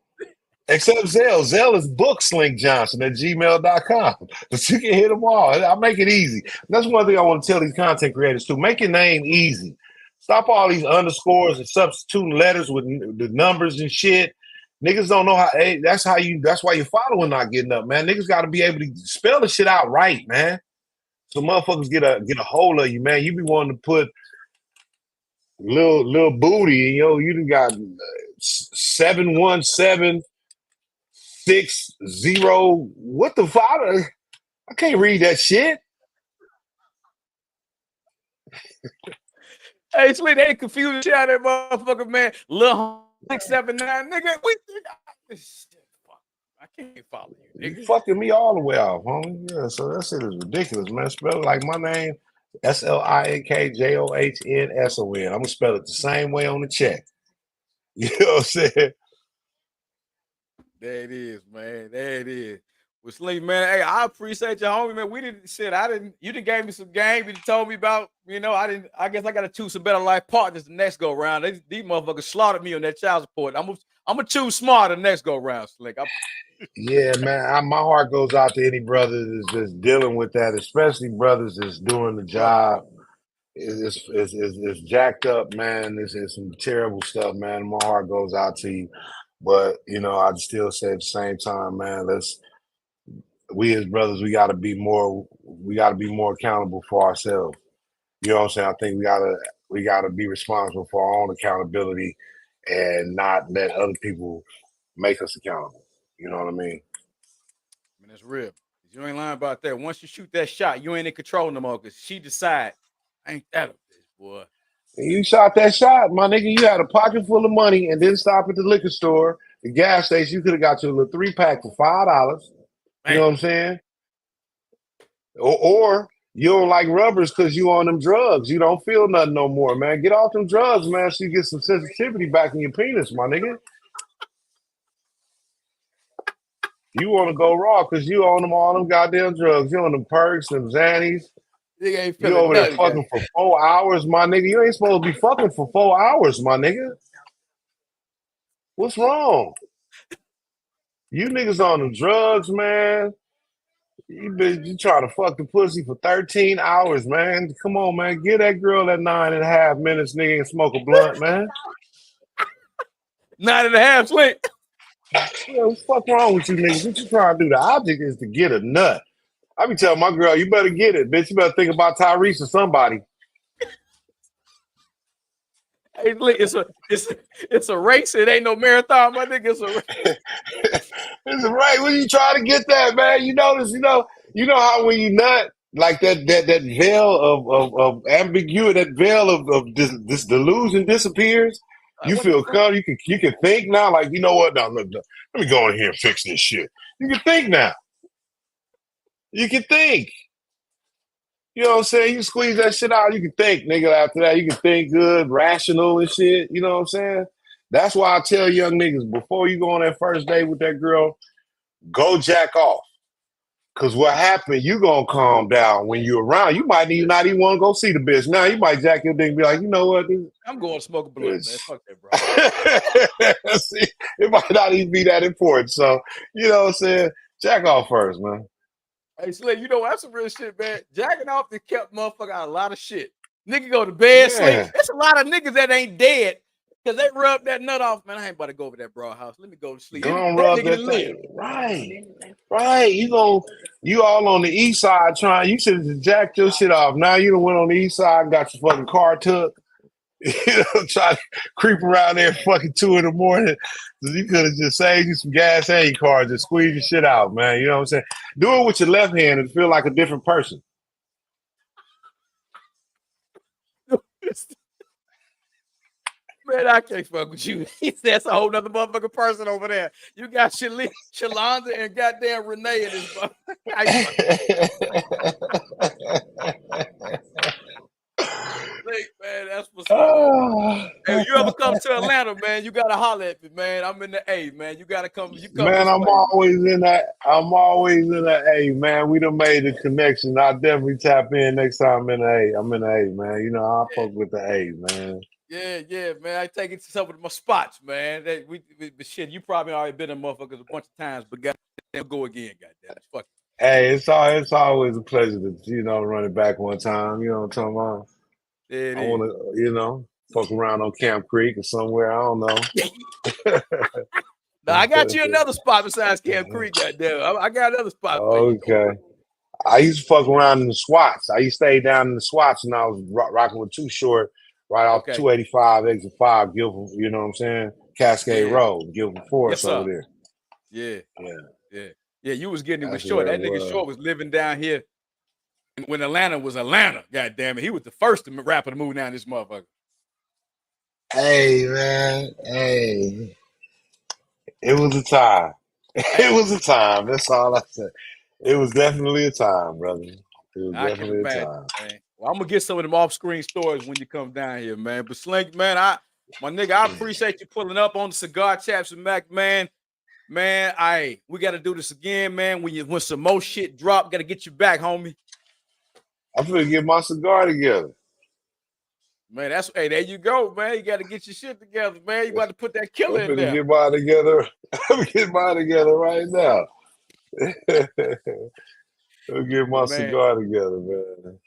[SPEAKER 2] Except Zell. Zell is bookslinkjohnson@gmail.com. But you can hit them all. I make it easy. That's one thing I want to tell these content creators too. Make your name easy. Stop all these underscores and substituting letters with the numbers and shit. Niggas don't know how. Hey, that's why your following not getting up, man. Niggas got to be able to spell the shit out right, man. So motherfuckers get a hold of you, man. You be wanting to put little booty, and you done got 71760. What the fuck? I can't read that shit.
[SPEAKER 1] Hey, Slink, they confused the shit out of that motherfucker, man. Lil 679, nigga. I can't follow you, nigga.
[SPEAKER 2] You fucking me all the way off, homie. Yeah, so that shit is ridiculous, man. Spell it like my name, SlinkJohnson. I'm gonna spell it the same way on the check. You know what I'm saying?
[SPEAKER 1] There it is, man. There it is. Well, Slink, man, hey, I appreciate you, homie, man. You didn't gave me some game. You told me about, I guess I got to choose some better life partners the next go round. These motherfuckers slaughtered me on that child support. I'm gonna choose smarter the next go round, Slink.
[SPEAKER 2] Yeah, man. My heart goes out to any brothers that's dealing with that, especially brothers that's doing the job. It's jacked up, man. It's some terrible stuff, man. My heart goes out to you. But I'd still say at the same time, man, we as brothers, we gotta be more accountable for ourselves. You know what I'm saying? I think we gotta be responsible for our own accountability and not let other people make us accountable. You know what I mean?
[SPEAKER 1] I mean, that's real. You ain't lying about that. Once you shoot that shot, you ain't in control no more because she decide, ain't that a bitch, boy.
[SPEAKER 2] And you shot that shot, my nigga. You had a pocket full of money and didn't stop at the liquor store, the gas station. You could have got you a little 3-pack for $5. You know what I'm saying? Or you don't like rubbers because you on them drugs. You don't feel nothing no more, man. Get off them drugs, man, so you get some sensitivity back in your penis, my nigga. You want to go raw because you on them all them goddamn drugs. You on them perks, them Xannies.
[SPEAKER 1] Nigga ain't
[SPEAKER 2] You
[SPEAKER 1] feeling
[SPEAKER 2] over there
[SPEAKER 1] nothing.
[SPEAKER 2] fucking for 4 hours, my nigga. You ain't supposed to be fucking for 4 hours, my nigga. What's wrong? You niggas on them drugs, man. You trying to fuck the pussy for 13 hours, man. Come on, man. Give that girl that 9.5 minutes, nigga, and smoke a blunt, man.
[SPEAKER 1] 9.5 Slink.
[SPEAKER 2] Yeah, what the fuck wrong with you niggas? What you trying to do? The object is to get a nut. I be telling my girl, you better get it, bitch. You better think about Tyrese or somebody.
[SPEAKER 1] Hey, Slink, it's a race. It ain't no marathon, my nigga. It's a race.
[SPEAKER 2] It's right. When you trying to get that, man, you notice, you know how when you nut, like that veil of ambiguity, that veil of this delusion disappears.
[SPEAKER 1] Like,
[SPEAKER 2] You
[SPEAKER 1] what the
[SPEAKER 2] feel
[SPEAKER 1] fuck?
[SPEAKER 2] calm. You can think now. Like, you know what? Now look, let me go in here and fix this shit. You can think now. You can think. You know what I'm saying? You squeeze that shit out, you can think, nigga. After that, you can think good, rational and shit. You know what I'm saying? That's why I tell young niggas before you go on that first date with that girl, go jack off. Cause what happened, you gonna calm down when you're around. You might not even want to go see the bitch. Now you might jack your dick and be like, you know what, dude?
[SPEAKER 1] I'm going to smoke a blunt, man. Fuck that, bro.
[SPEAKER 2] See, it might not even be that important. So, you know what I'm saying? Jack off first, man.
[SPEAKER 1] Hey, Slink, you know that's some real shit, man. Jacking off the kept motherfucker out a lot of shit. Nigga go to bed, Slink.
[SPEAKER 2] Yeah.
[SPEAKER 1] There's a lot of niggas that ain't dead because they rub that nut off. Man, I ain't about to go over that broad house. Let me go to sleep.
[SPEAKER 2] Go and
[SPEAKER 1] That
[SPEAKER 2] rub
[SPEAKER 1] nigga
[SPEAKER 2] that
[SPEAKER 1] to live.
[SPEAKER 2] thing. Right. You all on the east side trying. You should have jacked your shit off. Now you done went on the east side and got your fucking car took. Try to creep around there fucking 2 in the morning. You could have just saved you some gas and your car. Just squeeze your shit out, man. You know what I'm saying? Do it with your left hand and feel like a different person.
[SPEAKER 1] Man, I can't fuck with you. That's a whole nother motherfucking person over there. You got Shalonda and goddamn Renee in this man, that's what's up. Man. Hey, you ever come to Atlanta, man, you gotta holler at me, man. I'm in the A, man. You gotta come. You come
[SPEAKER 2] Man,
[SPEAKER 1] this
[SPEAKER 2] I'm
[SPEAKER 1] way.
[SPEAKER 2] always in that. Hey, man, we done made the connection. I'll definitely tap in next time I'm in the A. I'm in the A, man. You know, I fuck with the A, man.
[SPEAKER 1] Yeah, man. I take it to some of my spots, man. But shit, you probably already been in motherfuckers a bunch of times, but goddamn, go again, goddamn. Fuck.
[SPEAKER 2] Hey, it's always a pleasure to run it back one time. You know what I'm talking about?
[SPEAKER 1] It
[SPEAKER 2] I
[SPEAKER 1] is.
[SPEAKER 2] want to fuck around on Camp Creek or somewhere. I don't know.
[SPEAKER 1] Now I got you another spot besides Camp Creek, goddamn. I got another spot for you.
[SPEAKER 2] Okay. I used to fuck around in the SWATs. I used to stay down in the SWATs, and I was rocking with Too Short right off 285, exit 5, Guilford. You know what I'm saying? Cascade Road, Guilford Forest over there.
[SPEAKER 1] Yeah. You was getting it with Short. That nigga Short was living down here when Atlanta was Atlanta. God damn it, he was the first rapper to move down this motherfucker.
[SPEAKER 2] Hey man, hey, it was a time. It was a time. That's all I said. It was definitely a time, brother. It was definitely a time.
[SPEAKER 1] Man. Well, I'm gonna get some of them off-screen stories when you come down here, man. But Slink, man, my nigga, I appreciate you pulling up on the Cigar Chaps and Mac, man. Man, we got to do this again, man. When some more shit drop, got to get you back, homie.
[SPEAKER 2] I'm gonna get my cigar together.
[SPEAKER 1] Man, there you go, man. You got to get your shit together, man. You got to put that killer in there.
[SPEAKER 2] Get mine together. I'm getting mine together right now. I'll get my cigar together, man.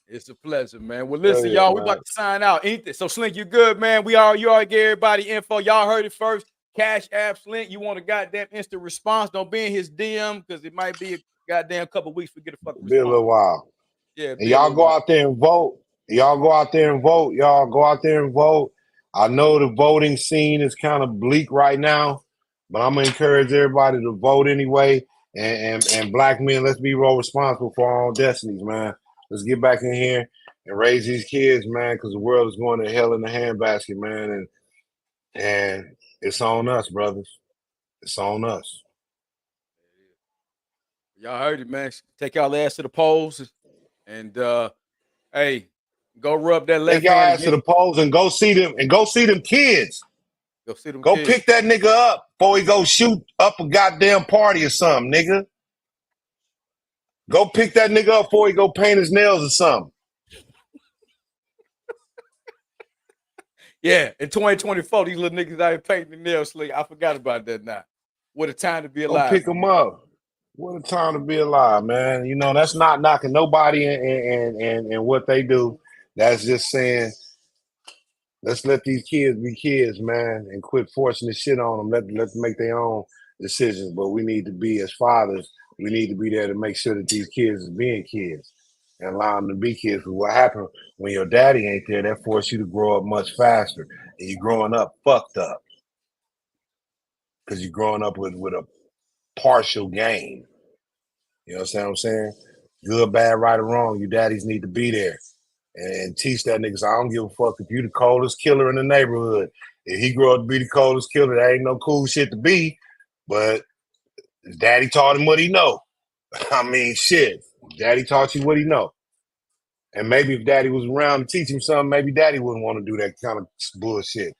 [SPEAKER 1] It's a pleasure, man. Well, listen, y'all, we about to sign out. So, Slink, you good, man? You already gave everybody info. Y'all heard it first. Cash App Slink. You want a goddamn instant response? Don't be in his DM because it might be a goddamn couple weeks to get a fucking response.
[SPEAKER 2] Be a little while.
[SPEAKER 1] Yeah,
[SPEAKER 2] and y'all go out there and vote. Y'all go out there and vote. Y'all go out there and vote. I know the voting scene is kind of bleak right now, but I'm gonna encourage everybody to vote anyway. And black men, let's be real responsible for our own destinies, man. Let's get back in here and raise these kids, man, because the world is going to hell in the handbasket, man. And it's on us, brothers. It's on us.
[SPEAKER 1] Y'all heard it, man. Take y'all ass to the polls and hey, go rub that left
[SPEAKER 2] hand. Take y'all ass
[SPEAKER 1] to
[SPEAKER 2] the polls and go see them kids.
[SPEAKER 1] Go see them
[SPEAKER 2] Go
[SPEAKER 1] kids.
[SPEAKER 2] pick that nigga up before he go shoot up a goddamn party or something, nigga. Go pick that nigga up before he go paint his nails or something.
[SPEAKER 1] Yeah, in 2024, these little niggas out here painting the nails slick. I forgot about that now. What a time to be alive.
[SPEAKER 2] Go pick them up. What a time to be alive, man. You know, that's not knocking nobody and what they do. That's just saying Let's let these kids be kids, man, and quit forcing the shit on them. Let them make their own decisions. But we need to be, as fathers, we need to be there to make sure that these kids is being kids and allow them to be kids. Because what happened when your daddy ain't there, that forced you to grow up much faster. And you're growing up fucked up because you're growing up with a partial game. You know what I'm saying? Good, bad, right, or wrong, your daddies need to be there and teach that nigga. So I don't give a fuck if you the coldest killer in the neighborhood. If he grow up to be the coldest killer, that ain't no cool shit to be. But his daddy taught him what he know. I mean, shit. Daddy taught you what he know. And maybe if daddy was around to teach him something, maybe daddy wouldn't want to do that kind of bullshit.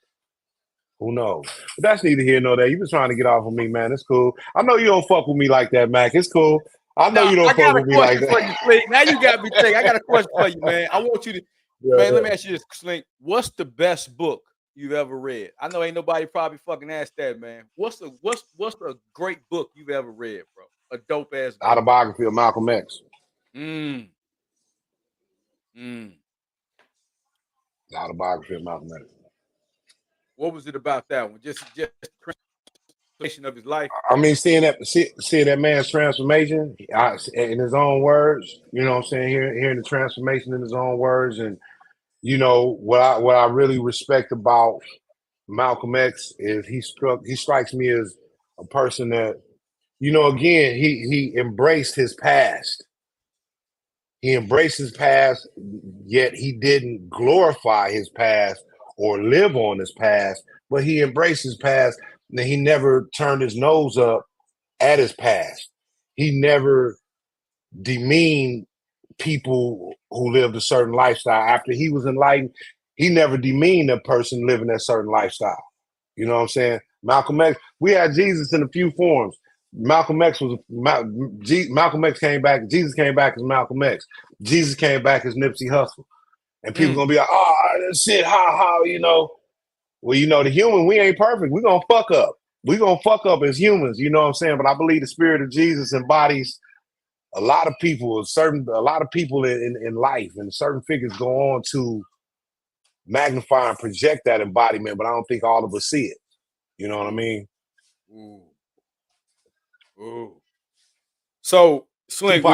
[SPEAKER 2] Who knows? But that's neither here nor there. You been trying to get off of me, man. It's cool. I know you don't fuck with me like that, Mac. It's cool. I know
[SPEAKER 1] Now,
[SPEAKER 2] you
[SPEAKER 1] I
[SPEAKER 2] don't fuck
[SPEAKER 1] got a
[SPEAKER 2] with me like
[SPEAKER 1] question for
[SPEAKER 2] that.
[SPEAKER 1] you, Slink. Now you got me thinking. I got a question for you, man. I want you to, man, let me ask you this, Slink. What's the best book you've ever read? I know ain't nobody probably fucking asked that, man. What's a great book you've ever read, bro? A dope ass book.
[SPEAKER 2] Autobiography of Malcolm X.
[SPEAKER 1] Mm. Mm.
[SPEAKER 2] The autobiography of Malcolm X.
[SPEAKER 1] What was it about that one? Just transformation of his life.
[SPEAKER 2] I mean, seeing that man's transformation in his own words, you know what I'm saying? Hearing the transformation in his own words. And, you know, what I really respect about Malcolm X is he strikes me as a person that, you know, again, he embraced his past. He embraced his past, yet he didn't glorify his past or live on his past, but he embraced his past and he never turned his nose up at his past. He never demeaned people who lived a certain lifestyle. After he was enlightened, he never demeaned a person living that certain lifestyle. You know what I'm saying? Malcolm X, we had Jesus in a few forms. Malcolm X came back. Jesus came back as Malcolm X. Jesus came back as Nipsey Hussle. And people gonna be like, oh, that shit, how, you know. Well, you know, the human, we ain't perfect. We're gonna fuck up. We're gonna fuck up as humans, you know what I'm saying? But I believe the spirit of Jesus embodies a lot of people, a lot of people in life, and certain figures go on to magnify and project that embodiment, but I don't think all of us see it. You know what I mean?
[SPEAKER 1] Ooh. Ooh. So, Slink,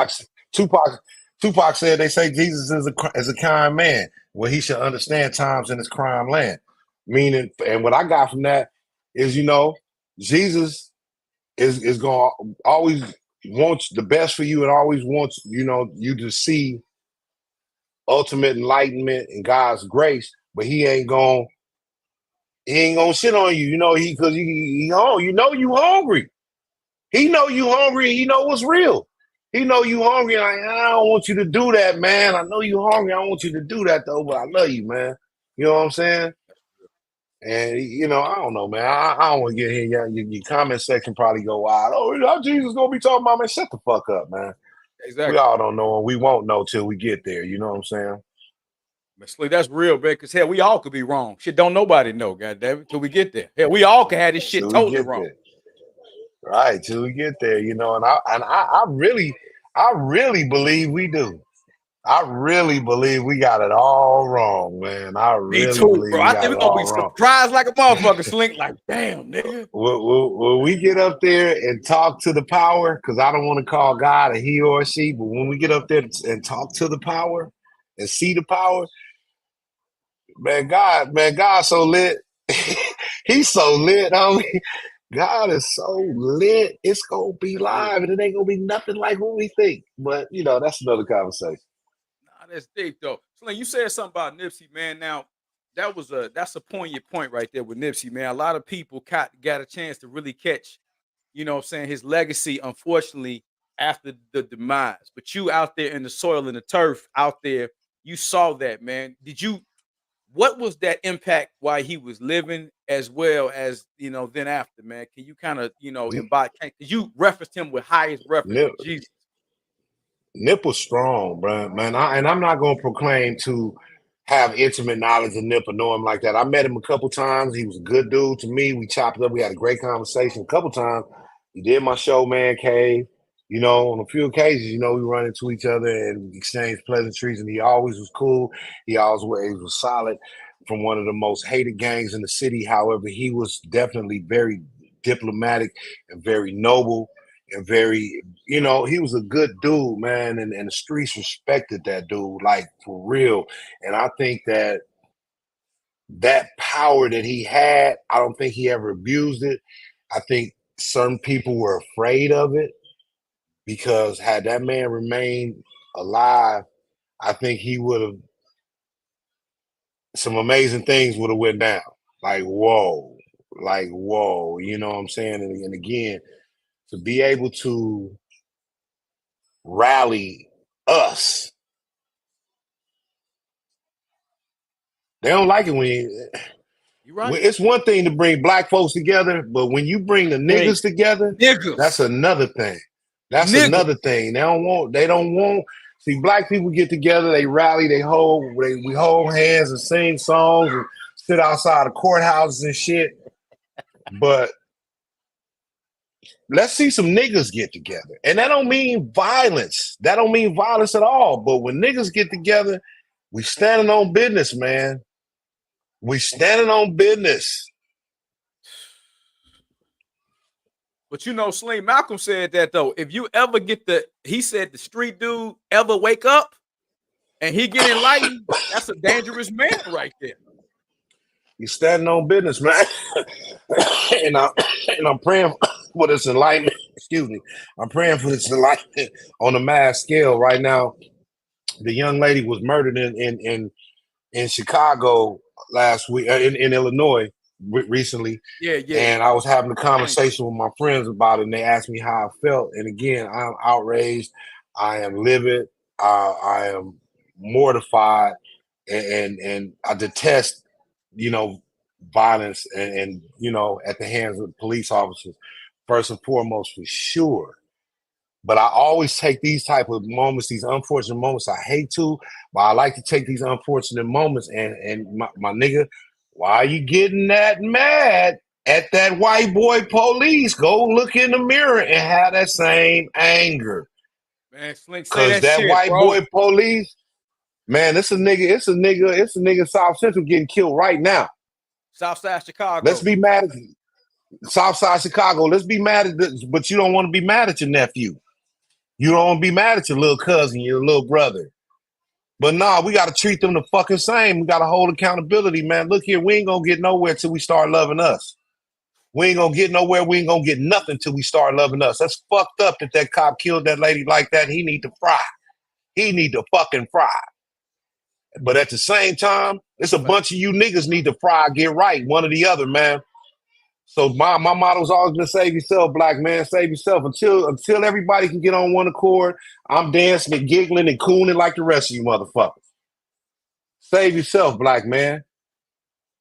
[SPEAKER 2] Tupac said they say Jesus is a kind man. Well, he should understand times in his crime land. Meaning, and what I got from that is, you know, Jesus is going to always wants the best for you and always wants, you know, you to see ultimate enlightenment and God's grace, but he ain't gonna shit on you, you know, because you know you hungry. He know you hungry. He know what's real. He know you hungry. Like, I don't want you to do that, man. I know you hungry. I don't want you to do that though, but I love you, man. You know what I'm saying? And you know, I don't know, man. I don't want to get here. Your comment section probably go wild. Oh, how Jesus gonna be talking about, man? Shut the fuck up, man.
[SPEAKER 1] exactly.
[SPEAKER 2] We all don't know, and we won't know till we get there. You know what I'm saying?
[SPEAKER 1] Man, Slink, that's real, man. Because hell, we all could be wrong. Shit, don't nobody know, goddamn it, till we get there. Hell, we all can have this shit
[SPEAKER 2] Till we
[SPEAKER 1] totally
[SPEAKER 2] get
[SPEAKER 1] wrong.
[SPEAKER 2] there. Right, till we get there, you know, and I really believe we do. I really believe we got it all wrong, man. I
[SPEAKER 1] Me
[SPEAKER 2] really
[SPEAKER 1] too,
[SPEAKER 2] believe
[SPEAKER 1] bro.
[SPEAKER 2] we
[SPEAKER 1] I
[SPEAKER 2] got
[SPEAKER 1] think
[SPEAKER 2] it
[SPEAKER 1] we're gonna
[SPEAKER 2] all
[SPEAKER 1] be
[SPEAKER 2] wrong.
[SPEAKER 1] surprised like a motherfucker, Slink. Like, damn, nigga.
[SPEAKER 2] Will we get up there and talk to the power? Because I don't want to call God a he or a she, but when we get up there and talk to the power and see the power, God so lit. He's so lit, homie. God is so lit. It's gonna be
[SPEAKER 1] That's real.
[SPEAKER 2] live, and it ain't gonna be nothing like what we think. But you know, that's another conversation.
[SPEAKER 1] Nah, that's deep though. Slink, you said something about Nipsey, man. Now, that's a poignant point right there with Nipsey, man. A lot of people got a chance to really catch, you know what I'm saying, his legacy, unfortunately, after the demise. But you out there in the soil and the turf out there, you saw that, man. What was that impact while he was living as well as, you know, then after, man? Can you kind of, you know, embody, because you referenced him with highest reference
[SPEAKER 2] Nip,
[SPEAKER 1] with Jesus.
[SPEAKER 2] Nip was strong, bro, man. And I'm not gonna proclaim to have intimate knowledge of Nip or know him like that. I met him a couple times. He was a good dude to me. We chopped it up. We had a great conversation a couple times. He did my show, Man Cave. You know, on a few occasions, you know, we run into each other and exchanged pleasantries, and he always was cool. He always was solid. from one of the most hated gangs in the city. However, he was definitely very diplomatic and very noble and very, he was a good dude, man. And the streets respected that dude, like for real. And I think that power that he had, I don't think he ever abused it. I think certain people were afraid of it because had that man remained alive, I think he would have, some amazing things would have went down. Like whoa, you know what I'm saying? And again, to be able to rally us, they don't like it when
[SPEAKER 1] You right.
[SPEAKER 2] it's one thing to bring black folks together, but when you bring the niggas together, that's
[SPEAKER 1] Niggas.
[SPEAKER 2] another thing. That's
[SPEAKER 1] Niggas.
[SPEAKER 2] another thing. They don't want, see, black people get together, they rally, we hold hands and sing songs and sit outside of courthouses and shit. But let's see some niggas get together. And that don't mean violence. That don't mean violence at all. But when niggas get together, we standing on business, man. We standing on business.
[SPEAKER 1] But Slink, Malcolm said that though. If you ever get he said the street dude ever wake up and he get enlightened, that's a dangerous man right there.
[SPEAKER 2] You standing on business, man. and I'm praying for this enlightenment. Excuse me. I'm praying for this enlightenment on a mass scale right now. The young lady was murdered in Chicago last week, in Illinois recently.
[SPEAKER 1] Yeah.
[SPEAKER 2] And I was having a conversation with my friends about it, and they asked me how I felt. And again, I'm outraged. I am livid. I am mortified, and I detest, violence and at the hands of police officers, first and foremost, for sure. But I always take these type of moments, these unfortunate moments. I hate to, but I like to take these unfortunate moments and my nigga, why are you getting that mad at that white boy police? Go look in the mirror and have that same anger.
[SPEAKER 1] Man, Slink, say
[SPEAKER 2] Cause that
[SPEAKER 1] shit,
[SPEAKER 2] white
[SPEAKER 1] bro.
[SPEAKER 2] boy police, man, it's a nigga South Central getting killed right now.
[SPEAKER 1] Southside Chicago.
[SPEAKER 2] Let's be mad at Southside Chicago. Let's be mad at this, but you don't want to be mad at your nephew. You don't want to be mad at your little cousin, your little brother. But nah, we got to treat them the fucking same. We got to hold accountability, man. Look here, we ain't going to get nowhere till we start loving us. We ain't going to get nowhere. We ain't going to get nothing till we start loving us. That's fucked up that cop killed that lady like that. He need to fry. He need to fucking fry. But at the same time, it's a bunch of you niggas need to fry, get right, one or the other, man. So my motto's always been save yourself, black man, save yourself. Until everybody can get on one accord, I'm dancing and giggling and cooning like the rest of you motherfuckers. Save yourself, black man.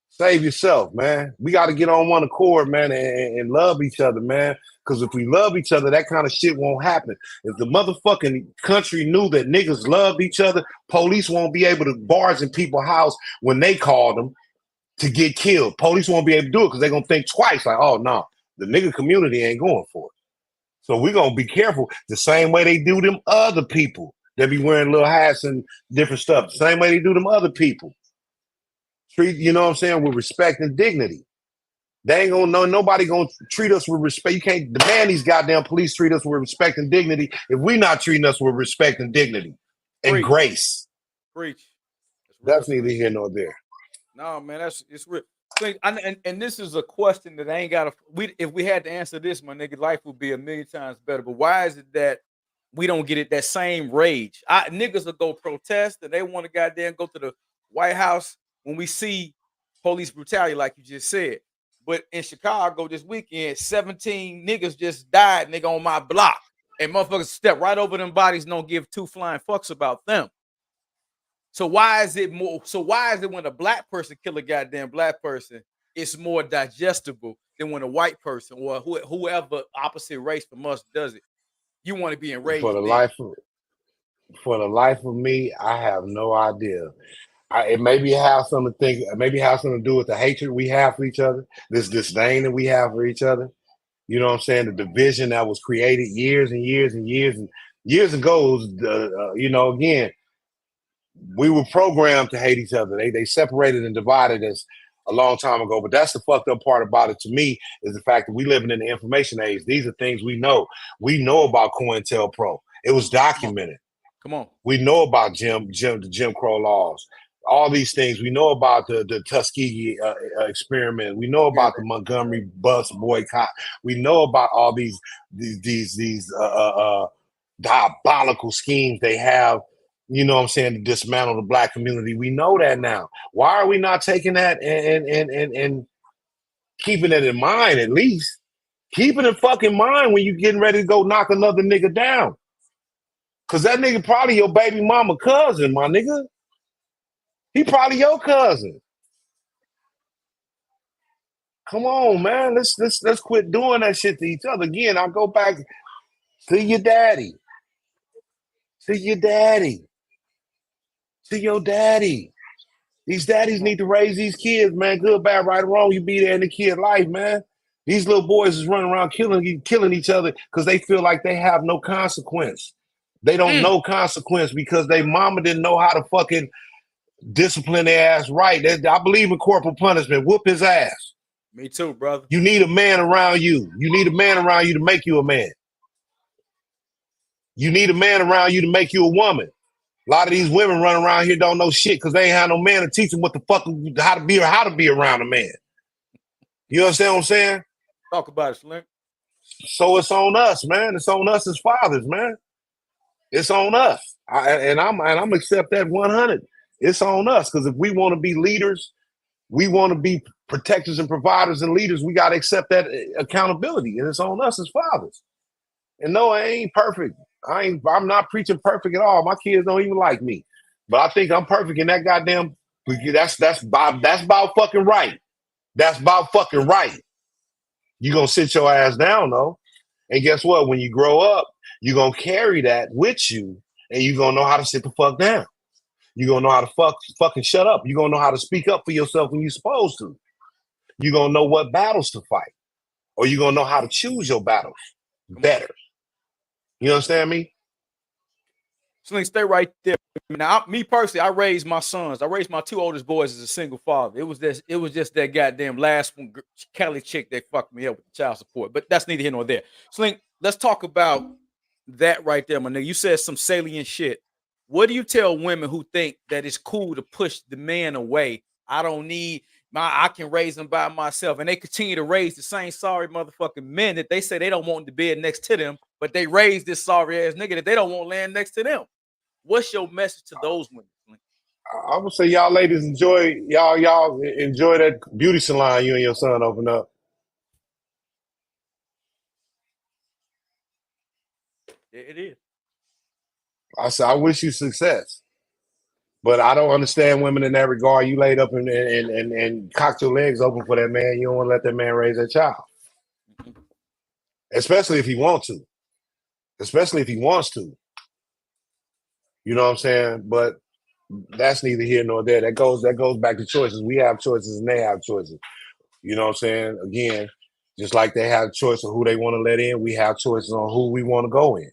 [SPEAKER 2] Save yourself, man. We got to get on one accord, man, and love each other, man. Because if we love each other, that kind of shit won't happen. If the motherfucking country knew that niggas loved each other, police won't be able to barge in people's house when they call them to get killed. Police won't be able to do it because they're going to think twice. Like, oh, no, the nigga community ain't going for it. So we're going to be careful the same way they do them other people that be wearing little hats and different stuff. The same way they do them other people. Treat, you know what I'm saying, with respect and dignity. They ain't gonna know, nobody gonna treat us with respect. You can't demand these goddamn police treat us with respect and dignity if we not treating us with respect and dignity and grace.
[SPEAKER 1] Preach.
[SPEAKER 2] That's neither here nor there.
[SPEAKER 1] No, man, it's real. And this is a question that I ain't got to. If we had to answer this, my nigga, life would be a million times better. But why is it that we don't get it that same rage? Niggas will go protest and they want to goddamn go to the White House when we see police brutality, like you just said. But in Chicago this weekend, 17 niggas just died, nigga, on my block. And motherfuckers step right over them bodies and don't give two flying fucks about them. So why is it when a black person kill a goddamn black person, it's more digestible than when a white person or whoever opposite race from us does it? You want to be enraged.
[SPEAKER 2] For the life of me, I have no idea. It maybe have something to do with the hatred we have for each other, this disdain that we have for each other. You know what I'm saying? The division that was created years and years and years and years ago. Again, we were programmed to hate each other. They separated and divided us a long time ago. But that's the fucked up part about it to me is the fact that we living in the information age. These are things we know. We know about COINTELPRO. It was documented.
[SPEAKER 1] Come on.
[SPEAKER 2] We know about the Jim Crow laws. All these things. We know about the Tuskegee experiment. We know about the Montgomery bus boycott. We know about all these diabolical schemes they have, you know what I'm saying, to dismantle the black community. We know that now. Why are we not taking that and keeping it in mind at least? Keep it in fucking mind when you getting ready to go knock another nigga down. Cause that nigga probably your baby mama cousin, my nigga. He probably your cousin. Come on, man. Let's quit doing that shit to each other. Again, I'll go back to your daddy. To your daddy. To your daddy. These daddies need to raise these kids, man. Good, bad, right, or wrong. You be there in the kid life, man. These little boys is running around killing each other because they feel like they have no consequence. They don't know consequence because they mama didn't know how to fucking discipline their ass right. I believe in corporal punishment. Whoop his ass.
[SPEAKER 1] Me too, brother.
[SPEAKER 2] You need a man around you. You need a man around you to make you a man. You need a man around you to make you a woman. A lot of these women running around here don't know shit because they ain't had no man to teach them what the fuck how to be around a man. You understand what I'm saying?
[SPEAKER 1] Talk about it, Slink.
[SPEAKER 2] So it's on us, man. It's on us as fathers, man. It's on us. I'm accept that 100. It's on us because if we want to be leaders, we want to be protectors and providers and leaders. We got to accept that accountability, and it's on us as fathers. And no, I ain't perfect. I'm not preaching perfect at all. My kids don't even like me, but I think I'm perfect in that goddamn. That's about fucking right. That's about fucking right. You gonna sit your ass down though, and guess what? When you grow up, you gonna carry that with you, and you gonna know how to sit the fuck down. You gonna know how to fucking shut up. You gonna know how to speak up for yourself when you're supposed to. You gonna know what battles to fight, or you gonna know how to choose your battles better. You understand me?
[SPEAKER 1] Slink, stay right there. Now, me personally, I raised my sons. I raised my two oldest boys as a single father. It was just that goddamn last one, Kelly chick, that fucked me up with the child support. But that's neither here nor there. Slink, let's talk about that right there, my nigga. You said some salient shit. What do you tell women who think that it's cool to push the man away? I can raise them by myself. And they continue to raise the same sorry motherfucking men that they say they don't want to bed next to them, but they raise this sorry ass nigga that they don't want land next to them. What's your message to those women?
[SPEAKER 2] I would say y'all ladies enjoy that beauty salon you and your son open up.
[SPEAKER 1] It is.
[SPEAKER 2] I said I wish you success. But I don't understand women in that regard. You laid up and cocked your legs open for that man. You don't want to let that man raise that child. Especially if he wants to. Especially if he wants to. You know what I'm saying? But that's neither here nor there. That goes back to choices. We have choices and they have choices. You know what I'm saying? Again, just like they have choice of who they want to let in, we have choices on who we want to go in.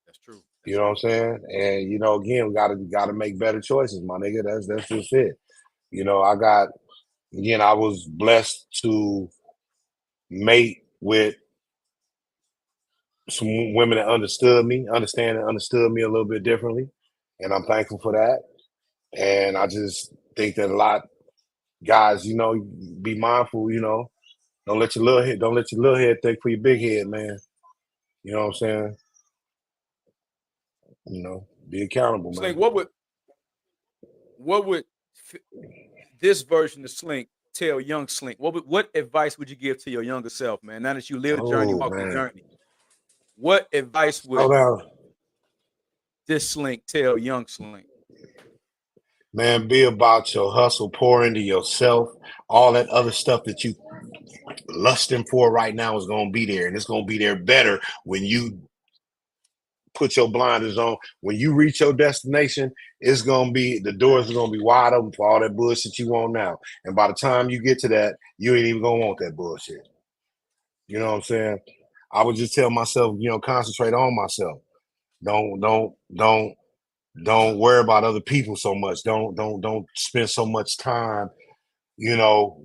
[SPEAKER 1] That's true.
[SPEAKER 2] You know what I'm saying? And you know, again, we gotta make better choices, my nigga. That's just it. You know, I was blessed to mate with some women that understood me a little bit differently. And I'm thankful for that. And I just think that a lot guys, you know, be mindful, you know. Don't let your little head think for your big head, man. You know what I'm saying? You know, be accountable,
[SPEAKER 1] Slink,
[SPEAKER 2] man.
[SPEAKER 1] what would this version of Slink tell young Slink? What advice would you give to your younger self, man? Now that you live the journey, walk the journey, what advice would this Slink tell young Slink?
[SPEAKER 2] Man, be about your hustle, pour into yourself. All that other stuff that you lusting for right now is gonna be there, and it's gonna be there better when you put your blinders on. When you reach your destination, the doors are gonna be wide open for all that bullshit you want now. And by the time you get to that, you ain't even gonna want that bullshit. You know what I'm saying? I would just tell myself, you know, concentrate on myself. Don't Don't worry about other people so much. Don't spend so much time, you know,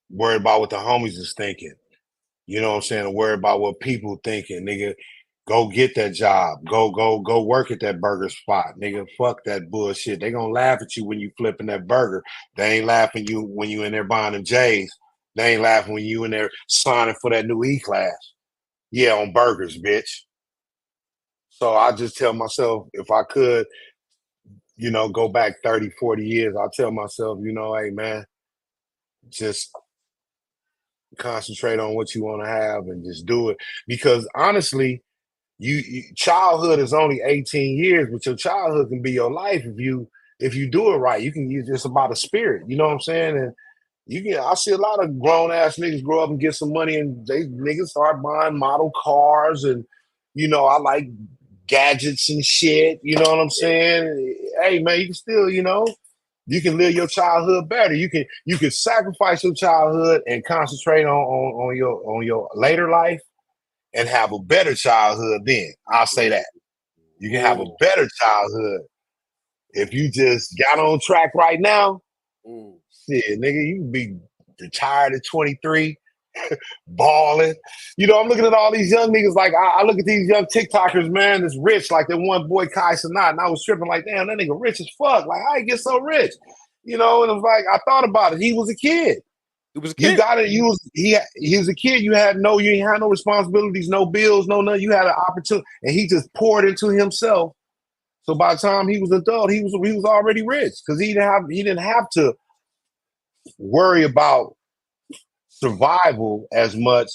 [SPEAKER 2] worried about what the homies is thinking. You know what I'm saying? Worry about what people thinking, nigga. Go get that job. Go work at that burger spot, nigga. Fuck that bullshit. They gonna laugh at you when you flipping that burger. They ain't laughing you when you in there buying them J's. They ain't laughing when you in there signing for that new E-class. Yeah, on burgers, bitch. So I just tell myself, if I could, go back 30, 40 years, I'll tell myself, hey man, just concentrate on what you want to have and just do it. Because honestly, childhood is only 18 years, but your childhood can be your life if you do it right. You can use just about a spirit, you know what I'm saying? And I see a lot of grown ass niggas grow up and get some money and they niggas start buying model cars and I like gadgets and shit, you know what I'm saying? Hey man, you can still, you can live your childhood better. You can sacrifice your childhood and concentrate on your later life and have a better childhood then. I'll say that. You can have a better childhood if you just got on track right now. Shit, nigga, you can be retired at 23, balling. I'm looking at all these young niggas like I look at these young TikTokers, man, that's rich, like that one boy Kai Sanat, and I was tripping like, damn, that nigga rich as fuck. Like, how he get so rich? And it was like, I thought about it. He was a kid.
[SPEAKER 1] He was a kid.
[SPEAKER 2] You got it. He was a kid. You ain't had no responsibilities, no bills, no nothing. You had an opportunity, and he just poured into himself. So by the time he was adult, he was already rich because he didn't have to worry about survival as much,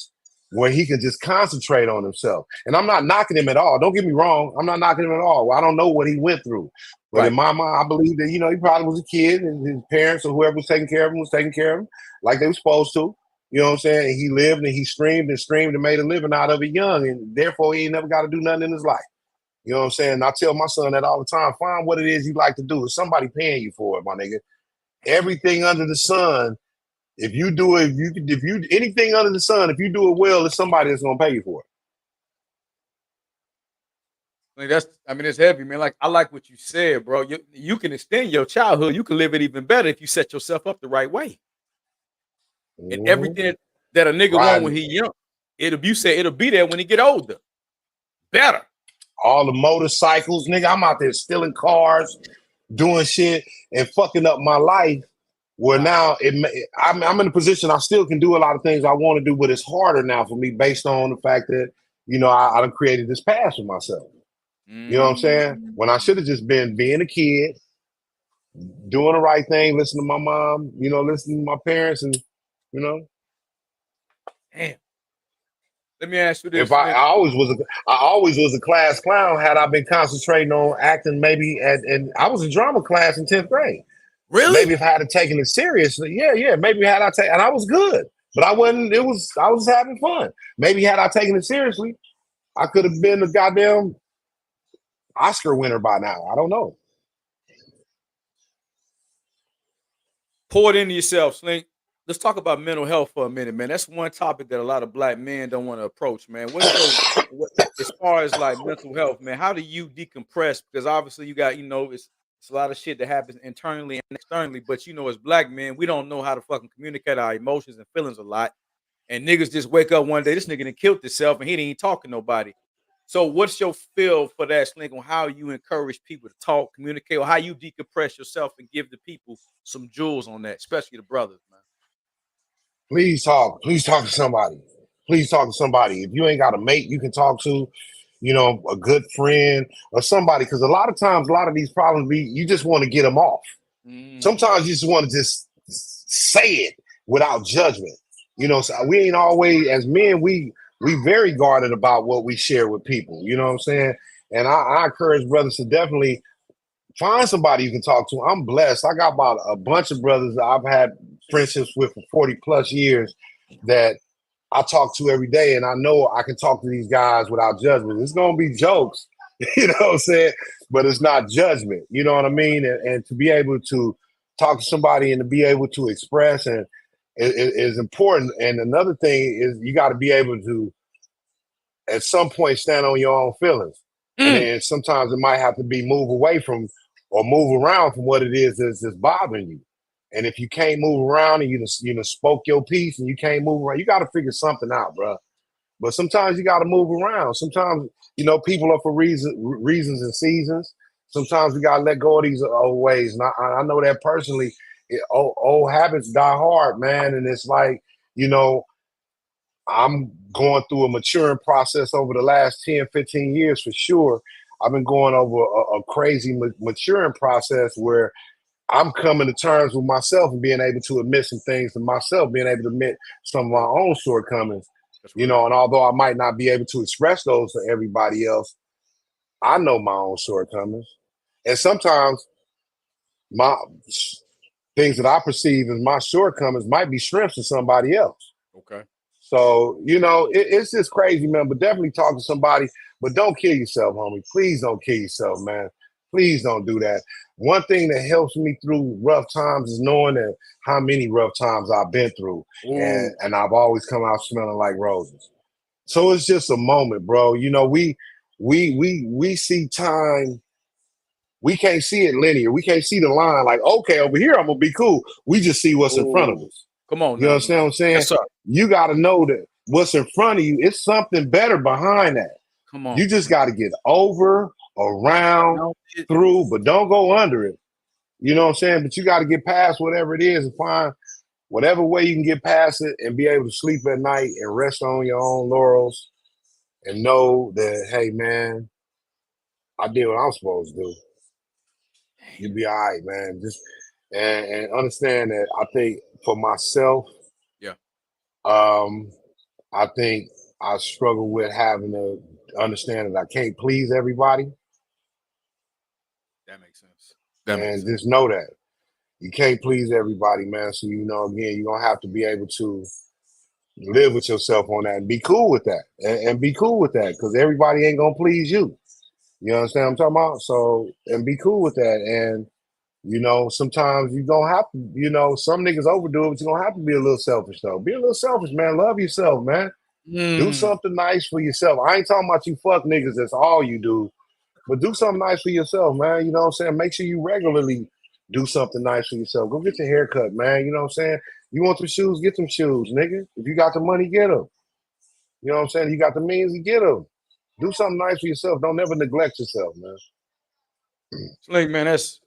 [SPEAKER 2] where he can just concentrate on himself. And I'm not knocking him at all. Don't get me wrong. I'm not knocking him at all. I don't know what he went through. But in my mind, I believe that, he probably was a kid and his parents or whoever was taking care of him was taking care of him like they were supposed to. You know what I'm saying? And he lived and he streamed and made a living out of it young. And therefore, he ain't never got to do nothing in his life. You know what I'm saying? And I tell my son that all the time. Find what it is you like to do. Is somebody paying you for it, my nigga? Everything under the sun, if you do it, if you anything under the sun, if you do it well, it's somebody that's gonna pay you for it.
[SPEAKER 1] It's heavy, man. Like, I like what you said, bro. You can extend your childhood. You can live it even better if you set yourself up the right way. Mm-hmm. And everything that a nigga want when he young, it'll be there when he get older. Better.
[SPEAKER 2] All the motorcycles, nigga. I'm out there stealing cars, doing shit, and fucking up my life. Where now I'm in a position I still can do a lot of things I want to do, but it's harder now for me based on the fact that I done created this path for myself. You know what I'm saying? When I should have just been being a kid, doing the right thing, listening to my mom, listening to my parents, and
[SPEAKER 1] Damn. Let me ask you this.
[SPEAKER 2] If I always was a class clown, had I been concentrating on acting, maybe and I was in drama class in 10th grade.
[SPEAKER 1] Really?
[SPEAKER 2] Maybe if I had taken it seriously, yeah. Maybe had I taken, and I was good, but I wasn't. I was having fun. Maybe had I taken it seriously, I could have been a goddamn Oscar winner by now. I don't know.
[SPEAKER 1] Pour it into yourself, Slink. Let's talk about mental health for a minute, man. That's one topic that a lot of black men don't want to approach, man. As far as like mental health, man, how do you decompress? Because obviously you got, it's a lot of shit that happens internally and externally, but as black men, we don't know how to fucking communicate our emotions and feelings a lot. And niggas just wake up one day, this nigga done killed himself and he ain't talking to nobody. So what's your feel for that, Slink, on how you encourage people to talk, communicate, or how you decompress yourself and give the people some jewels on that, especially the brothers, man?
[SPEAKER 2] Please talk. Please talk to somebody. Please talk to somebody. If you ain't got a mate you can talk to, a good friend or somebody, because a lot of times, a lot of these problems you just want to get them off. Sometimes you just want to just say it without judgment. So we ain't always, as men, we very guarded about what we share with people. You know what I'm saying? And I encourage brothers to definitely find somebody you can talk to. I'm blessed. I got about a bunch of brothers that I've had friendships with for 40 plus years that I talk to every day, and I know I can talk to these guys without judgment. It's gonna be jokes, you know what I'm saying? But it's not judgment, you know what I mean? And to be able to talk to somebody and to be able to express and is important. And another thing is you got to be able to, at some point, stand on your own feelings. And then sometimes it might have to be move away from or move around from what it is that's bothering you. And if you can't move around and you spoke your piece and you can't move around, you got to figure something out, bro. But sometimes you got to move around. Sometimes, people are for reasons and seasons. Sometimes we got to let go of these old ways. And I know that personally, old habits die hard, man. And it's like, I'm going through a maturing process over the last 10, 15 years for sure. I've been going over a crazy maturing process where I'm coming to terms with myself and being able to admit some things to myself, being able to admit some of my own shortcomings, and although I might not be able to express those to everybody else, I know my own shortcomings. And sometimes my things that I perceive as my shortcomings might be strengths to somebody else.
[SPEAKER 1] Okay.
[SPEAKER 2] So, it's just crazy, man, but definitely talk to somebody, but don't kill yourself, homie. Please don't kill yourself, man. Please don't do that. One thing that helps me through rough times is knowing that how many rough times I've been through, and I've always come out smelling like roses. So it's just a moment, bro. We see time. We can't see it linear. We can't see the line like, okay, over here I'm gonna be cool. We just see what's in front of us.
[SPEAKER 1] Come on,
[SPEAKER 2] you understand what I'm saying?
[SPEAKER 1] Yes, sir.
[SPEAKER 2] You got to know that what's in front of you, it's something better behind that.
[SPEAKER 1] Come on.
[SPEAKER 2] You just got to get over, around, through, but don't go under it. You know what I'm saying? But you got to get past whatever it is and find whatever way you can get past it and be able to sleep at night and rest on your own laurels and know that, hey, man, I did what I'm supposed to do. You'll be all right, man. Just and understand that I think for myself, I think I struggle with having to understand that I can't please everybody.
[SPEAKER 1] That makes sense.
[SPEAKER 2] Just know that you can't please everybody, man. So again, you're gonna have to be able to live with yourself on that and be cool with that, and be cool with that because everybody ain't gonna please you. You understand what I'm talking about? So and be cool with that, and sometimes you don't have to. Some niggas overdo it, but you don't have to be a little selfish though. Be a little selfish, man. Love yourself, man. Do something nice for yourself. I ain't talking about you fuck niggas. That's all you do. But do something nice for yourself, man. You know what I'm saying? Make sure you regularly do something nice for yourself. Go get your hair cut, man. You know what I'm saying? You want some shoes? Get some shoes, nigga. If you got the money, get them. You know what I'm saying? You got the means to get them. Do something nice for yourself. Don't never neglect yourself, man.
[SPEAKER 1] Slink, man, that's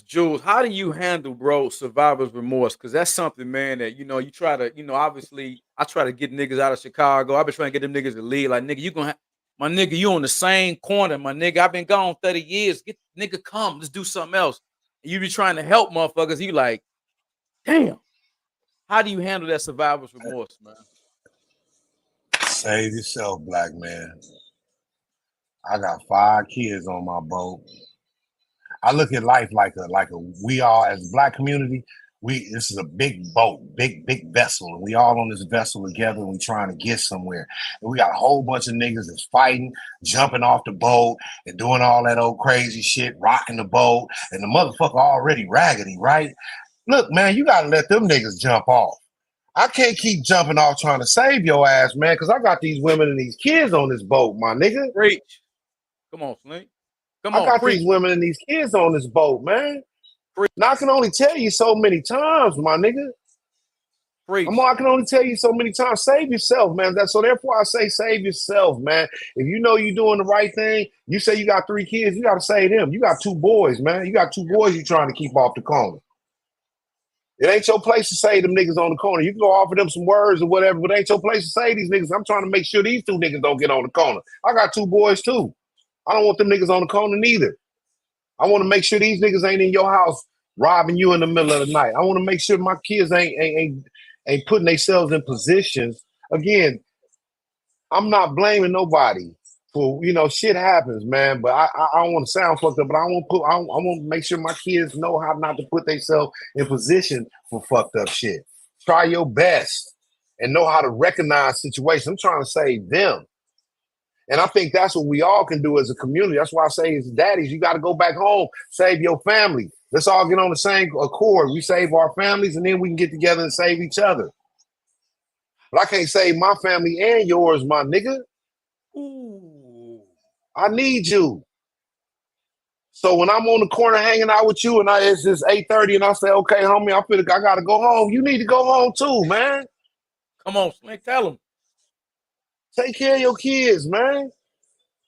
[SPEAKER 1] Jules. How do you handle, bro, survivor's remorse? Because that's something, man, that, you try to, obviously, I try to get niggas out of Chicago. I've been trying to get them niggas to leave. Like, nigga, my nigga, you on the same corner, my nigga. I've been gone 30 years. Get nigga, come, let's do something else. And you be trying to help motherfuckers. You like, damn. How do you handle that survivor's remorse, man?
[SPEAKER 2] Save yourself, black man. I got 5 kids on my boat. I look at life like we all as a black community. This is a big boat, big vessel, and we all on this vessel together. And we trying to get somewhere. And we got a whole bunch of niggas that's fighting, jumping off the boat, and doing all that old crazy shit, rocking the boat, and the motherfucker already raggedy, right? Look, man, you gotta let them niggas jump off. I can't keep jumping off trying to save your ass, man, because I got these women and these kids on this boat, my nigga.
[SPEAKER 1] Preach. Come on, Slink. Come on,
[SPEAKER 2] I got
[SPEAKER 1] preach.
[SPEAKER 2] these women and these kids on this boat, man. Now I can only tell you so many times, my nigga. I can only tell you so many times. Save yourself, man. So therefore I say save yourself, man. If you know you're doing the right thing, you say you got 3 kids, you got to save them. You got 2 boys, man. You got 2 boys you're trying to keep off the corner. It ain't your place to say them niggas on the corner. You can go offer them some words or whatever, but it ain't your place to say these niggas. I'm trying to make sure these 2 niggas don't get on the corner. I got 2 boys too. I don't want them niggas on the corner neither. I want to make sure these niggas ain't in your house robbing you in the middle of the night. I want to make sure my kids ain't putting themselves in positions. Again, I'm not blaming nobody for, shit happens, man. But I don't want to sound fucked up, but I want to make sure my kids know how not to put themselves in position for fucked up shit. Try your best and know how to recognize situations. I'm trying to save them. And I think that's what we all can do as a community. That's why I say as daddies, you got to go back home, save your family. Let's all get on the same accord. We save our families and then we can get together and save each other. But I can't save my family and yours, my nigga.
[SPEAKER 1] Ooh.
[SPEAKER 2] I need you. So when I'm on the corner hanging out with you and it's just 8:30 and I say, okay, homie, I gotta go home. You need to go home too, man.
[SPEAKER 1] Come on, Slink, tell them.
[SPEAKER 2] Take care of your kids, man.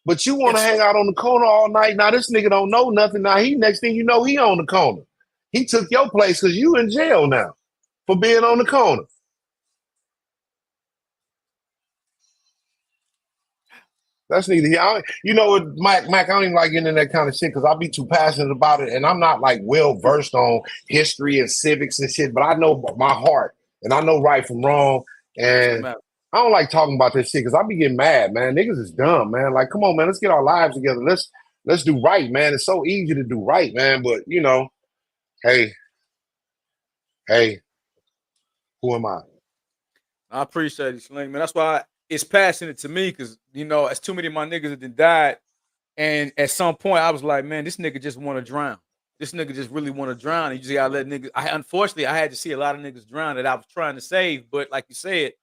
[SPEAKER 2] But you want to
[SPEAKER 1] Yes,
[SPEAKER 2] hang out on the corner all night. Now this nigga don't know nothing. Now next thing you know, he on the corner. He took your place because you in jail now for being on the corner. That's neither here. You know what, Mac, I don't even like getting in that kind of shit because I'll be too passionate about it. And I'm not like well versed on history and civics and shit, but I know my heart and I know right from wrong. And I don't like talking about this shit because I be getting mad, man. Niggas is dumb, man. Like, come on, man, let's get our lives together. Let's do right, man. It's so easy to do right, man. But you know, hey, who am I?
[SPEAKER 1] I appreciate it, Slink, man. That's why it's passionate to me because, you know, as too many of my niggas that died. And at some point, I was like, man, this nigga just want to drown. This nigga just really want to drown. You just gotta let niggas. Unfortunately, I had to see a lot of niggas drown that I was trying to save. But like you said,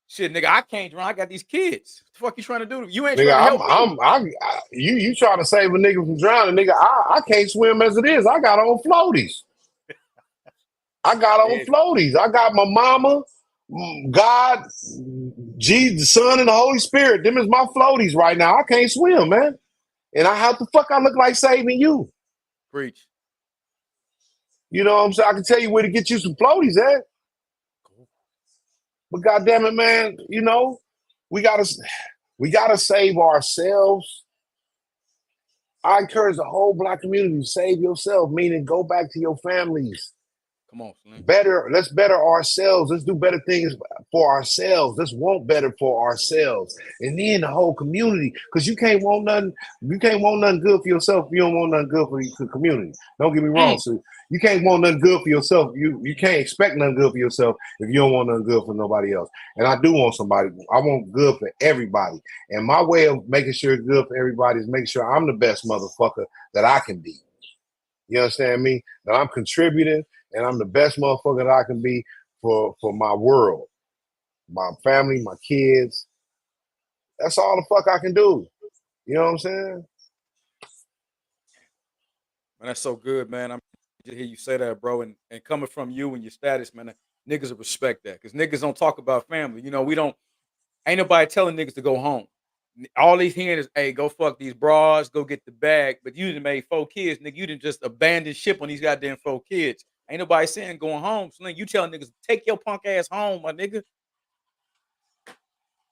[SPEAKER 1] shit, nigga, I can't drown. I got these kids. What the fuck you trying to do? You ain't
[SPEAKER 2] Nigga,
[SPEAKER 1] trying to help me.
[SPEAKER 2] You trying to save a nigga from drowning, nigga. I can't swim as it is. I got on floaties. I got my mama, God, Jesus, the Son, and the Holy Spirit. Them is my floaties right now. I can't swim, man. And how the fuck I look like saving you?
[SPEAKER 1] Preach.
[SPEAKER 2] You know what I'm saying? I can tell you where to get you some floaties at. But goddamn it, man, you know, we gotta save ourselves. I encourage the whole Black community to save yourself, meaning go back to your families.
[SPEAKER 1] Come on, Slim.
[SPEAKER 2] Let's better ourselves. Let's do better things for ourselves. Let's want better for ourselves. And then the whole community, because you can't want nothing good for yourself if you don't want nothing good for the community. Don't get me wrong. So you can't want nothing good for yourself. You can't expect nothing good for yourself if you don't want nothing good for nobody else. And I do want somebody. I want good for everybody. And my way of making sure it's good for everybody is making sure I'm the best motherfucker that I can be. You understand me? That I'm contributing and I'm the best motherfucker that I can be for my world, my family, my kids. That's all the fuck I can do. You know what I'm saying?
[SPEAKER 1] Man, that's so good, man. I'm to hear you say that, bro. And coming from you and your status, man, niggas will respect that. Because niggas don't talk about family. You know, ain't nobody telling niggas to go home. All these hearing is, hey, go fuck these bras, go get the bag. But you done made 4 kids, nigga. You done just abandoned ship on these goddamn 4 kids. Ain't nobody saying going home. So, you telling niggas, take your punk ass home, my nigga.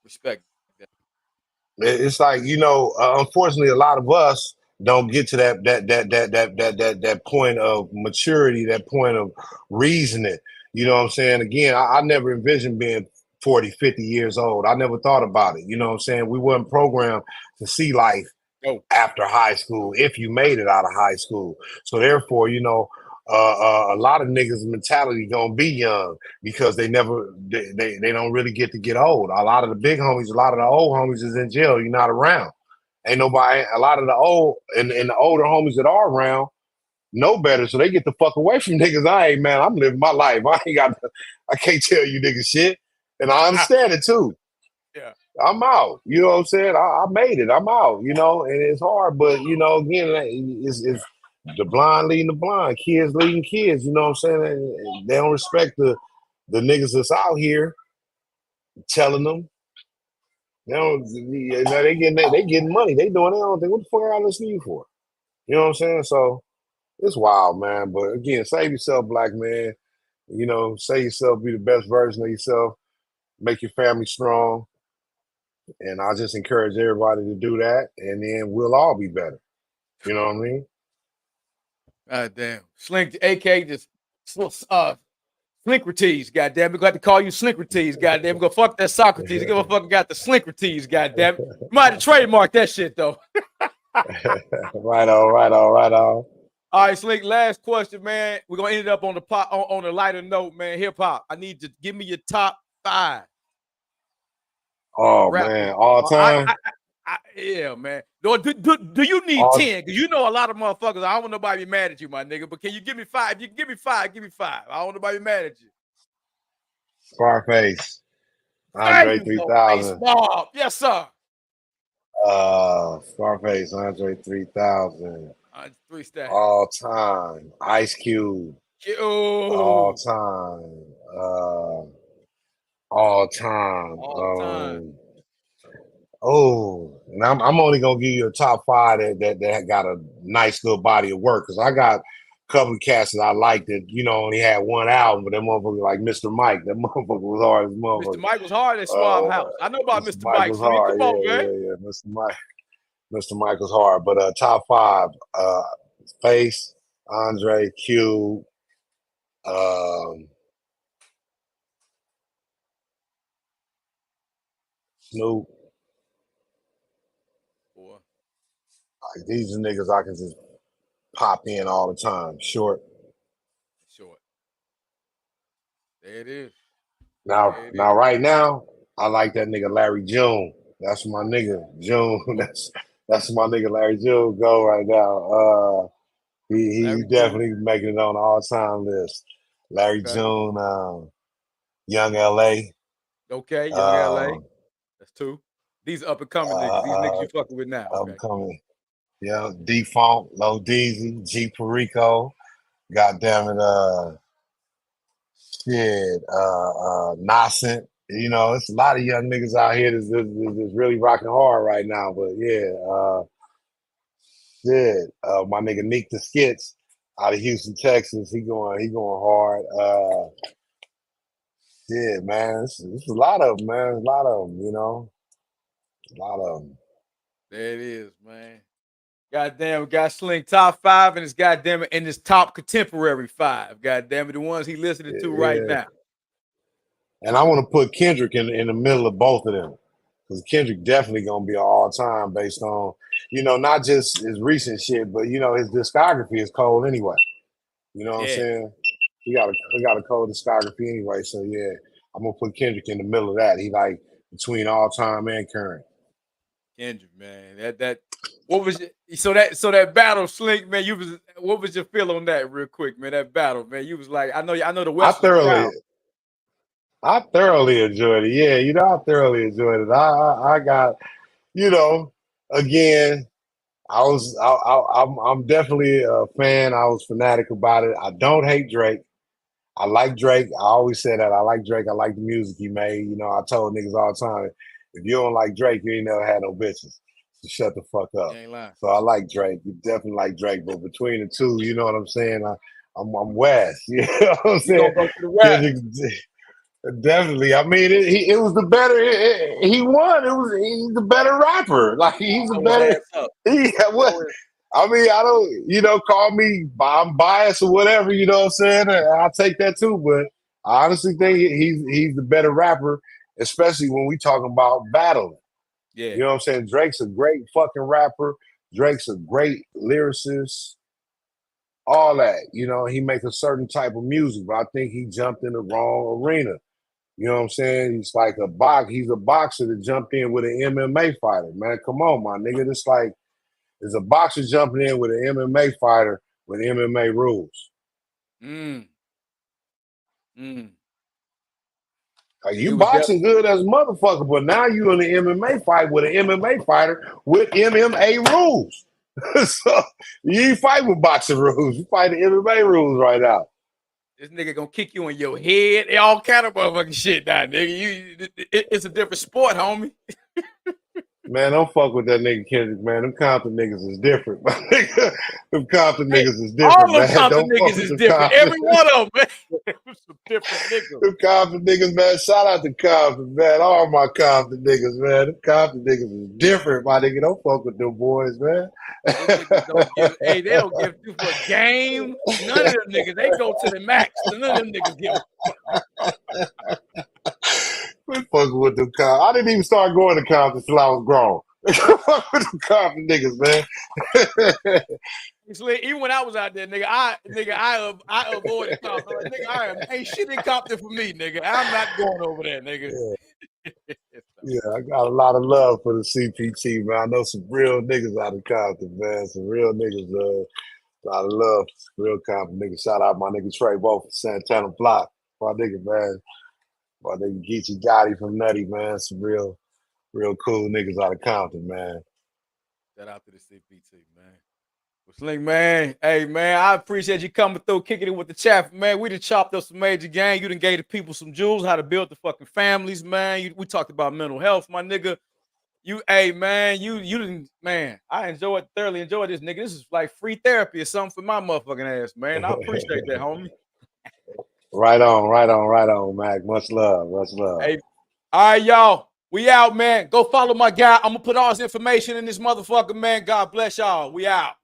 [SPEAKER 1] Respect that.
[SPEAKER 2] It's like, you know, unfortunately, a lot of us don't get to that point of maturity, that point of reasoning. You know what I'm saying? Again, I never envisioned being 40, 50 years old. I never thought about it. You know what I'm saying? We weren't programmed to see life after high school, if you made it out of high school. So therefore, you know, a lot of niggas' mentality gonna be young because they don't really get old. A lot of the big homies, a lot of the old homies is in jail. You're not around. Ain't nobody. A lot of the old and the older homies that are around know better, so they get the fuck away from niggas. I'm living my life. I can't tell you niggas shit, and I understand it too.
[SPEAKER 1] Yeah.
[SPEAKER 2] I'm out. You know what I'm saying? I made it. I'm out, you know, and it's hard, but you know, again, it's the blind leading the blind, kids leading kids, you know what I'm saying? They don't respect the niggas that's out here telling them. You know, they getting money. They doing their own thing. What the fuck are I listening to you for? You know what I'm saying? So it's wild, man. But again, save yourself, Black man. You know, save yourself, be the best version of yourself, make your family strong. And I just encourage everybody to do that, and then we'll all be better. You know what I mean?
[SPEAKER 1] God damn. Slink, AK, just Slinkrates, goddamn. We're going to call you Slinkrates, goddamn. We're going to fuck that Socrates. Give a fucking got the Slinkrates, goddamn. You might have to trademark that shit, though.
[SPEAKER 2] Right on.
[SPEAKER 1] All right, Slink, last question, man. We're going to end it up on on a lighter note, man. Hip hop. I need to give me your top 5.
[SPEAKER 2] Oh, man. All time?
[SPEAKER 1] Yeah, man. Do you need 10? Because you know a lot of motherfuckers. I don't want nobody be mad at you, my nigga. But can you give me 5? If you can give me 5, give me 5. I don't want nobody be mad at you.
[SPEAKER 2] Scarface. Andre 3000.
[SPEAKER 1] Mob. Yes, sir.
[SPEAKER 2] Scarface, Andre 3000,
[SPEAKER 1] 3 stacks.
[SPEAKER 2] all time. Ice Cube, all
[SPEAKER 1] Yo,
[SPEAKER 2] time. All time.
[SPEAKER 1] all time.
[SPEAKER 2] Oh, and I'm only gonna give you a top five that got a nice little body of work because I got a couple of cats that I like that only had one album, but that motherfucker like Mr. Mike, that motherfucker was hard as a
[SPEAKER 1] Mr.
[SPEAKER 2] motherfucker.
[SPEAKER 1] Mike was hard at Swab House. I know about
[SPEAKER 2] Mr.
[SPEAKER 1] Mr.
[SPEAKER 2] Mike
[SPEAKER 1] Mike,
[SPEAKER 2] was
[SPEAKER 1] Slick.
[SPEAKER 2] hard,
[SPEAKER 1] Come on, man.
[SPEAKER 2] yeah. Mr. Mike was hard, but top five, Face, Andre, Q, Snoop.
[SPEAKER 1] Boy,
[SPEAKER 2] Like, these are niggas I can just pop in all the time. Short.
[SPEAKER 1] short. There it is.
[SPEAKER 2] Now,
[SPEAKER 1] There it
[SPEAKER 2] now,
[SPEAKER 1] is.
[SPEAKER 2] right now, I like that nigga Larry June. That's my nigga June. That's my nigga Larry June. Go right now. He
[SPEAKER 1] Larry June.
[SPEAKER 2] definitely making it on the all time list. Larry
[SPEAKER 1] Okay.
[SPEAKER 2] June, Young L.A.
[SPEAKER 1] Okay, Young LA.
[SPEAKER 2] Um,
[SPEAKER 1] That's 2. These up and coming niggas. These niggas
[SPEAKER 2] uh,
[SPEAKER 1] you fucking with now. Okay.
[SPEAKER 2] upcoming, Defunct, Low Deezy, G Perico. God damn it, shit, Nascent. It's a lot of young niggas out here that's really rocking hard right now. But yeah, shit, my nigga Nick the Skits out of Houston, Texas. He going hard. Yeah, man, it's a lot of them, man. A lot of them, a lot of them.
[SPEAKER 1] There it is, man. Goddamn, we got Slink top 5 and it's goddamn it in his top contemporary 5. Goddamn it, the ones he listening to right
[SPEAKER 2] Yeah,
[SPEAKER 1] now.
[SPEAKER 2] and I want to put Kendrick in the middle of both of them because Kendrick definitely gonna be an all time based on not just his recent shit, but his discography is cold anyway. You know what I'm
[SPEAKER 1] Yeah,
[SPEAKER 2] saying? He got a cold discography anyway. So yeah, I'm gonna put Kendrick in the middle of that. He like between all time and current.
[SPEAKER 1] Kendrick, man. That what was it? So that battle, Slink, man, what was your feel on that real quick, man? That battle, man. You was like, I know the
[SPEAKER 2] I
[SPEAKER 1] West was
[SPEAKER 2] thoroughly
[SPEAKER 1] proud.
[SPEAKER 2] I thoroughly enjoyed it. Yeah, I thoroughly enjoyed it. I got, you know, again, I'm definitely a fan. I was fanatic about it. I don't hate Drake. I like Drake. I always say that. I like Drake. I like the music he made. I told niggas all the time, if you don't like Drake, you ain't never had no bitches. So shut the fuck
[SPEAKER 1] You
[SPEAKER 2] up.
[SPEAKER 1] ain't lying.
[SPEAKER 2] So I like Drake. You definitely like Drake, but between the two, you know what I'm saying? I'm West. You know what I'm
[SPEAKER 1] You
[SPEAKER 2] saying?
[SPEAKER 1] gonna go to the West.
[SPEAKER 2] Kendrick, definitely. I mean, it was the better. He won. He's the better rapper. Like he's a
[SPEAKER 1] Blow his
[SPEAKER 2] better.
[SPEAKER 1] ass up.
[SPEAKER 2] What?
[SPEAKER 1] Blow his,
[SPEAKER 2] I mean, I don't. Call me. I'm biased or whatever. You know what I'm saying? I'll take that too. But I honestly think he's the better rapper, especially when we talking about battling.
[SPEAKER 1] yeah.
[SPEAKER 2] You know what I'm saying? Drake's a great fucking rapper. Drake's a great lyricist. All that. He makes a certain type of music, but I think he jumped in the wrong arena. You know what I'm saying? He's like he's a boxer that jumped in with an MMA fighter, man. Come on, my nigga. It's like there's a boxer jumping in with an MMA fighter with MMA rules.
[SPEAKER 1] Mm. Mm.
[SPEAKER 2] Like
[SPEAKER 1] And he
[SPEAKER 2] you
[SPEAKER 1] was
[SPEAKER 2] boxing
[SPEAKER 1] definitely
[SPEAKER 2] good as a motherfucker, but now you in an MMA fight with an MMA fighter with MMA rules. So you ain't fight with boxing rules. You fight the MMA rules right now.
[SPEAKER 1] this nigga gonna kick you in your head, all kind of motherfucking shit now, nigga. It's a different sport, homie.
[SPEAKER 2] Man, don't fuck with that nigga Kendrick, man. Them Compton niggas is different. Them Compton
[SPEAKER 1] Hey,
[SPEAKER 2] niggas is
[SPEAKER 1] all
[SPEAKER 2] different,
[SPEAKER 1] them
[SPEAKER 2] man.
[SPEAKER 1] Compton
[SPEAKER 2] Don't fuck
[SPEAKER 1] niggas
[SPEAKER 2] with
[SPEAKER 1] is
[SPEAKER 2] them
[SPEAKER 1] different.
[SPEAKER 2] Compton.
[SPEAKER 1] Every one of them, man. Some different niggas.
[SPEAKER 2] Them Compton niggas, man. Shout out to Compton, man. All my Compton niggas, man. Them Compton niggas is different, my nigga. Don't fuck with them boys, man.
[SPEAKER 1] Them niggas don't give. Hey, they don't give two for a game. None of them niggas. They go to the max. None of them niggas give a
[SPEAKER 2] We fucking with them Compton. I didn't even start going to Compton till I was grown. Fuck with them Compton niggas, man.
[SPEAKER 1] even when I was out there, nigga, I avoided Compton. Like, nigga, ain't shit in Compton for me, nigga. I'm not going over there, nigga.
[SPEAKER 2] Yeah. Yeah, I got a lot of love for the CPT, man. I know some real niggas out of Compton, man. Some real niggas, a lot of love, real Compton niggas. Shout out my nigga Trey Bo from Santana Block. My nigga, man. My nigga Geechee Gotti from Nutty, man. Some real cool niggas out of Compton, man.
[SPEAKER 1] Shout out to the CPT, man. Well, Slink, man. Hey, man, I appreciate you coming through, kicking it with the chat, man. We done chopped up some major game. You done gave the people some jewels, how to build the fucking families, man. We talked about mental health, my nigga. Hey, man, you didn't, man. I thoroughly enjoyed this, nigga. This is like free therapy or something for my motherfucking ass, man. I appreciate that, homie.
[SPEAKER 2] Right on, Mac. Much love, much love.
[SPEAKER 1] Hey, all right, y'all. We out, man. Go follow my guy. I'm gonna put all his information in this motherfucker, man. God bless y'all. We out.